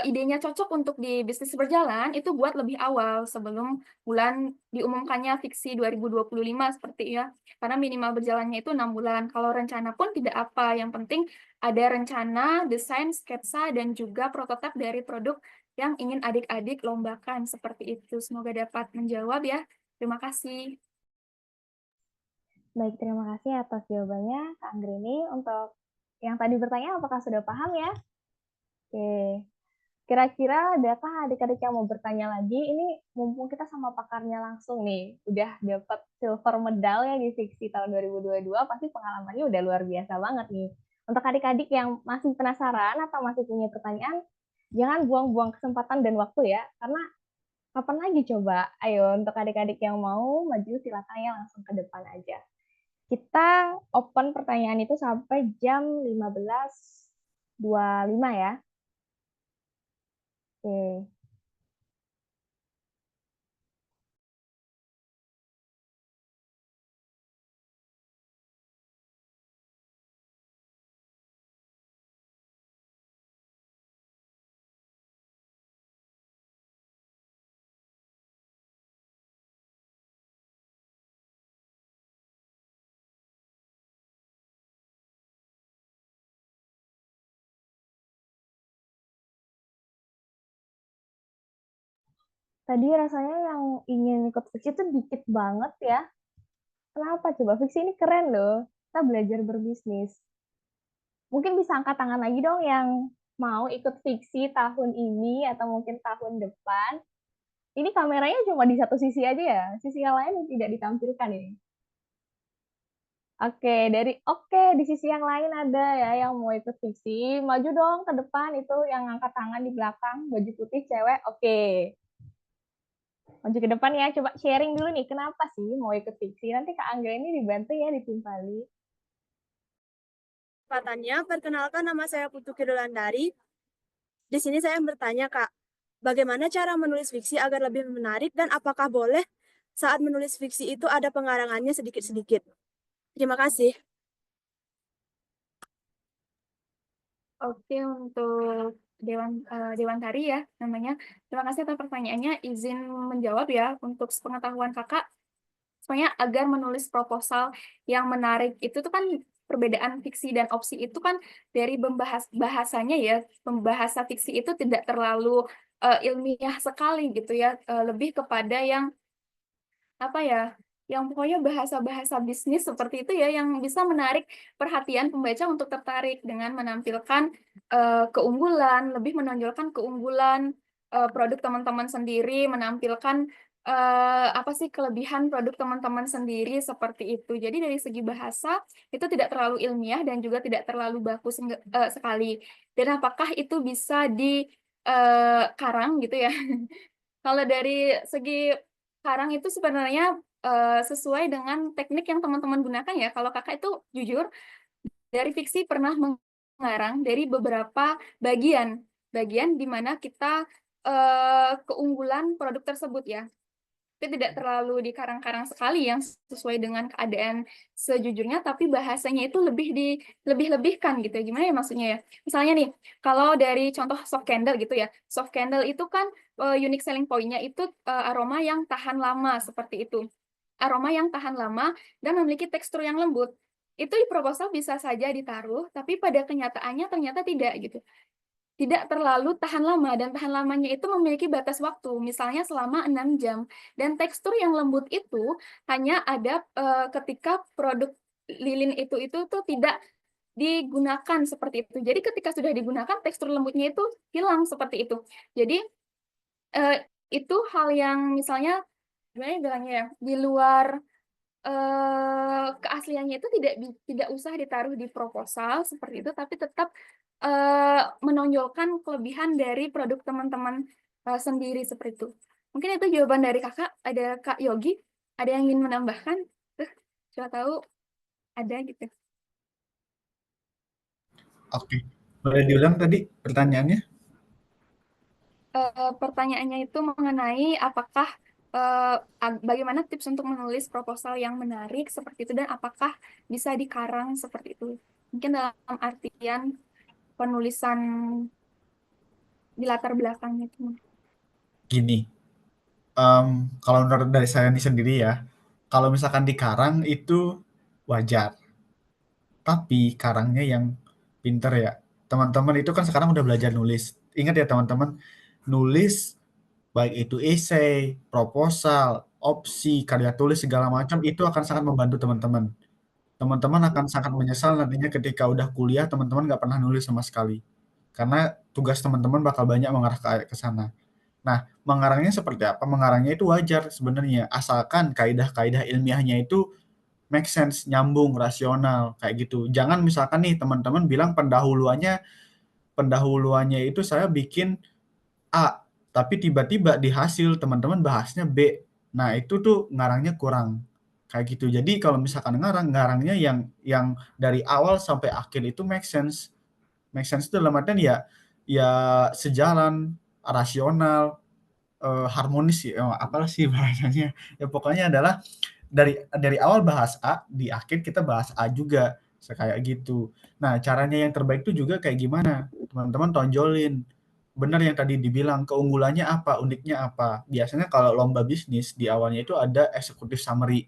idenya cocok untuk di bisnis berjalan, itu buat lebih awal sebelum bulan diumumkannya fiksi 2025 seperti ya. Karena minimal berjalannya itu 6 bulan. Kalau rencana pun tidak apa, yang penting ada rencana, desain, sketsa, dan juga prototip dari produk yang ingin adik-adik lombakan seperti itu. Semoga dapat menjawab ya. Terima kasih. Baik, terima kasih atas jawabannya, Kak Anggreni. Untuk yang tadi bertanya, apakah sudah paham ya? Oke. Kira-kira adakah adik-adik yang mau bertanya lagi? Ini mumpung kita sama pakarnya langsung nih, udah dapat silver medal ya di fiksi tahun 2022, pasti pengalamannya udah luar biasa banget nih. Untuk adik-adik yang masih penasaran atau masih punya pertanyaan, jangan buang-buang kesempatan dan waktu ya, karena kapan lagi coba? Ayo, untuk adik-adik yang mau maju, silakan ya langsung ke depan aja. Kita open pertanyaan itu sampai jam 15.25 ya. Oke. Tadi rasanya yang ingin ikut fiksi itu dikit banget ya. Kenapa coba? Fiksi ini keren loh. Kita belajar berbisnis. Mungkin bisa angkat tangan lagi dong yang mau ikut fiksi tahun ini atau mungkin tahun depan. Ini kameranya cuma di satu sisi aja ya. Sisi yang lain tidak ditampilkan ini. Oke, di sisi yang lain ada ya yang mau ikut fiksi. Maju dong ke depan itu yang angkat tangan di belakang, baju putih cewek. Oke. Maju ke depan ya, coba sharing dulu nih, kenapa sih mau ikut fiksi? Nanti Kak Angga ini dibantu ya, ditimpali. Kesempatannya, perkenalkan nama saya Putu Kirulandari. Di sini saya bertanya, Kak, bagaimana cara menulis fiksi agar lebih menarik dan apakah boleh saat menulis fiksi itu ada pengarangannya sedikit-sedikit? Terima kasih. Oke, untuk Dewan Tari ya namanya. Terima kasih atas pertanyaannya. Izin menjawab ya untuk sepengetahuan kakak. Sebenarnya agar menulis proposal yang menarik itu tuh kan perbedaan fiksi dan opsi itu kan dari bahasanya ya. Pembahasa fiksi itu tidak terlalu ilmiah sekali gitu ya. Lebih kepada yang apa ya, yang pokoknya bahasa-bahasa bisnis seperti itu ya, yang bisa menarik perhatian pembaca untuk tertarik dengan menampilkan keunggulan, lebih menonjolkan keunggulan produk teman-teman sendiri, menampilkan apa sih kelebihan produk teman-teman sendiri seperti itu. Jadi dari segi bahasa itu tidak terlalu ilmiah dan juga tidak terlalu baku sekali. Dan apakah itu bisa di karang gitu ya? Kalau dari segi karang itu sebenarnya sesuai dengan teknik yang teman-teman gunakan ya. Kalau kakak itu jujur dari fiksi pernah mengarang dari beberapa bagian di mana kita keunggulan produk tersebut ya. Itu tidak terlalu dikarang-karang sekali yang sesuai dengan keadaan sejujurnya, tapi bahasanya itu lebih-lebihkan gitu ya. Gimana ya maksudnya ya? Misalnya nih, kalau dari contoh soft candle gitu ya. Soft candle itu kan unique selling point-nya itu aroma yang tahan lama seperti itu. Aroma yang tahan lama dan memiliki tekstur yang lembut. Itu di proposal bisa saja ditaruh, tapi pada kenyataannya ternyata tidak gitu. Tidak terlalu tahan lama, dan tahan lamanya itu memiliki batas waktu, misalnya selama 6 jam. Dan tekstur yang lembut itu hanya ada ketika produk lilin itu tuh tidak digunakan seperti itu. Jadi ketika sudah digunakan, tekstur lembutnya itu hilang seperti itu. Jadi itu hal yang misalnya, gimana bilangnya ya, di luar keasliannya itu tidak usah ditaruh di proposal seperti itu, tapi tetap menonjolkan kelebihan dari produk teman-teman sendiri seperti itu. Mungkin itu jawaban dari kakak. Ada Kak Yogi, ada yang ingin menambahkan? Siapa tahu ada gitu. Oke, boleh diulang tadi pertanyaannya? Pertanyaannya itu mengenai apakah bagaimana tips untuk menulis proposal yang menarik seperti itu, dan apakah bisa dikarang seperti itu. Mungkin dalam artian penulisan di latar belakang itu. Gini, kalau menurut dari saya ini sendiri ya, kalau misalkan dikarang itu wajar, tapi karangnya yang pinter ya. Teman-teman itu kan sekarang udah belajar nulis. Ingat ya teman-teman, nulis baik itu esai, proposal, opsi, karya tulis segala macam itu akan sangat membantu teman-teman. Teman-teman akan sangat menyesal nantinya ketika udah kuliah teman-teman nggak pernah nulis sama sekali. Karena tugas teman-teman bakal banyak mengarah ke sana. Nah, mengarangnya seperti apa? Mengarangnya itu wajar sebenarnya, asalkan kaidah-kaidah ilmiahnya itu make sense, nyambung, rasional, kayak gitu. Jangan misalkan nih teman-teman bilang pendahuluannya itu saya bikin A, tapi tiba-tiba di hasil teman-teman bahasnya B. Nah, itu tuh ngarangnya kurang. Kayak gitu. Jadi kalau misalkan ngarangnya yang dari awal sampai akhir itu make sense. Make sense itu dalam artian ya sejalan, rasional, harmonis ya, apalah sih bahasanya. Ya pokoknya adalah dari awal bahas A, di akhir kita bahas A juga, kayak gitu. Nah, caranya yang terbaik itu juga kayak gimana? Teman-teman tonjolin. Benar yang tadi dibilang, keunggulannya apa, uniknya apa. Biasanya kalau lomba bisnis, di awalnya itu ada executive summary.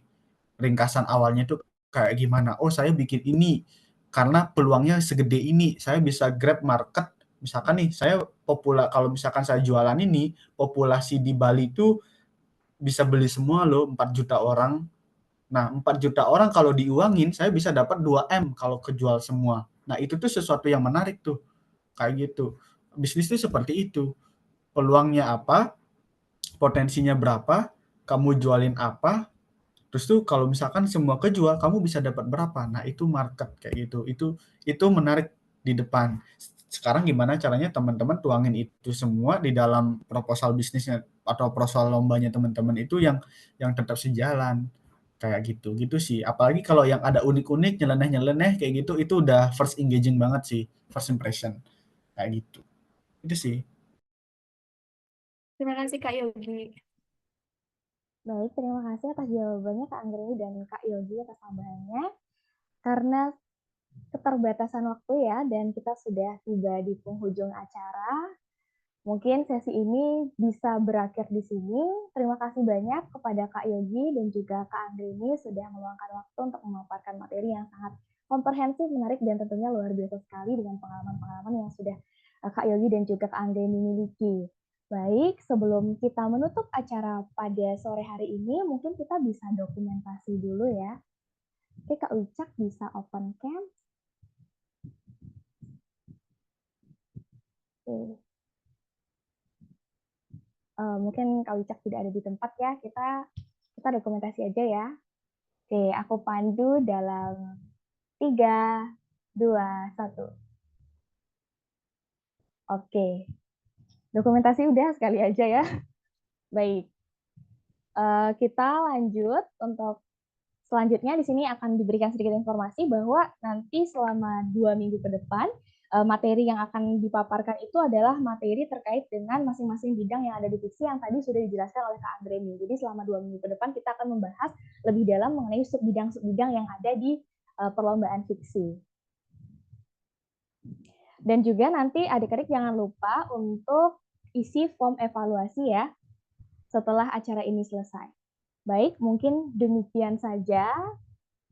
Ringkasan awalnya itu kayak gimana. Oh, saya bikin ini, karena peluangnya segede ini. Saya bisa grab market. Misalkan nih, kalau misalkan saya jualan ini, populasi di Bali itu bisa beli semua loh, 4 juta orang. Nah, 4 juta orang kalau diuangin, saya bisa dapat 2M kalau kejual semua. Nah, itu tuh sesuatu yang menarik tuh, kayak gitu. Bisnis tuh seperti itu. Peluangnya apa, potensinya berapa, kamu jualin apa, terus tuh kalau misalkan semua kejual, kamu bisa dapat berapa. Nah, itu market kayak gitu. Itu menarik di depan. Sekarang gimana caranya teman-teman tuangin itu semua di dalam proposal bisnisnya atau proposal lombanya teman-teman itu yang tetap sejalan. Kayak gitu, gitu sih. Apalagi kalau yang ada unik-unik, nyeleneh-nyeleneh kayak gitu, itu udah first engaging banget sih, first impression. Kayak gitu. Itu sih. Terima kasih Kak Yogi. Baik, terima kasih atas jawabannya Kak Anggreni dan Kak Yogi atas tambahannya. Karena keterbatasan waktu ya, dan kita sudah tiba di penghujung acara, mungkin sesi ini bisa berakhir di sini. Terima kasih banyak kepada Kak Yogi dan juga Kak Anggreni sudah meluangkan waktu untuk memaparkan materi yang sangat komprehensif, menarik, dan tentunya luar biasa sekali dengan pengalaman-pengalaman yang sudah Kak Yogi dan juga Kak Anggreni miliki. Baik, sebelum kita menutup acara pada sore hari ini, mungkin kita bisa dokumentasi dulu ya. Oke, Kak Wicak bisa open cam. Oke. Mungkin Kak Wicak tidak ada di tempat ya, kita dokumentasi aja ya. Oke, aku pandu dalam 3, 2, 1. Oke, dokumentasi udah sekali aja ya. Baik, kita lanjut untuk selanjutnya. Di sini akan diberikan sedikit informasi bahwa nanti selama 2 minggu ke depan, materi yang akan dipaparkan itu adalah materi terkait dengan masing-masing bidang yang ada di fiksi yang tadi sudah dijelaskan oleh Kak Anggreni. Jadi selama 2 minggu ke depan kita akan membahas lebih dalam mengenai sub-bidang yang ada di perlombaan fiksi. Dan juga nanti adik-adik jangan lupa untuk isi form evaluasi ya setelah acara ini selesai. Baik, mungkin demikian saja.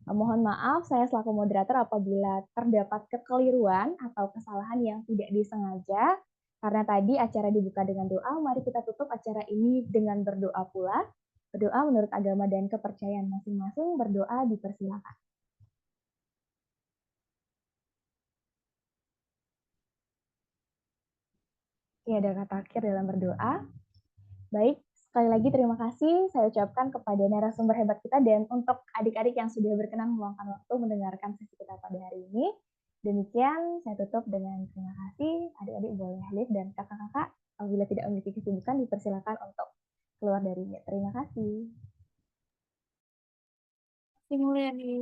Mohon maaf, saya selaku moderator apabila terdapat kekeliruan atau kesalahan yang tidak disengaja. Karena tadi acara dibuka dengan doa, mari kita tutup acara ini dengan berdoa pula. Berdoa menurut agama dan kepercayaan masing-masing, berdoa dipersilakan. Oke, ada kata akhir dalam berdoa. Baik, sekali lagi terima kasih saya ucapkan kepada narasumber hebat kita dan untuk adik-adik yang sudah berkenan meluangkan waktu mendengarkan sesi kita pada hari ini. Demikian saya tutup dengan terima kasih. Adik-adik boleh live dan kakak-kakak apabila tidak memiliki kesibukan dipersilakan untuk keluar darinya. Terima kasih.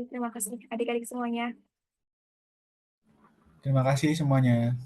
Terima kasih adik-adik semuanya. Terima kasih semuanya.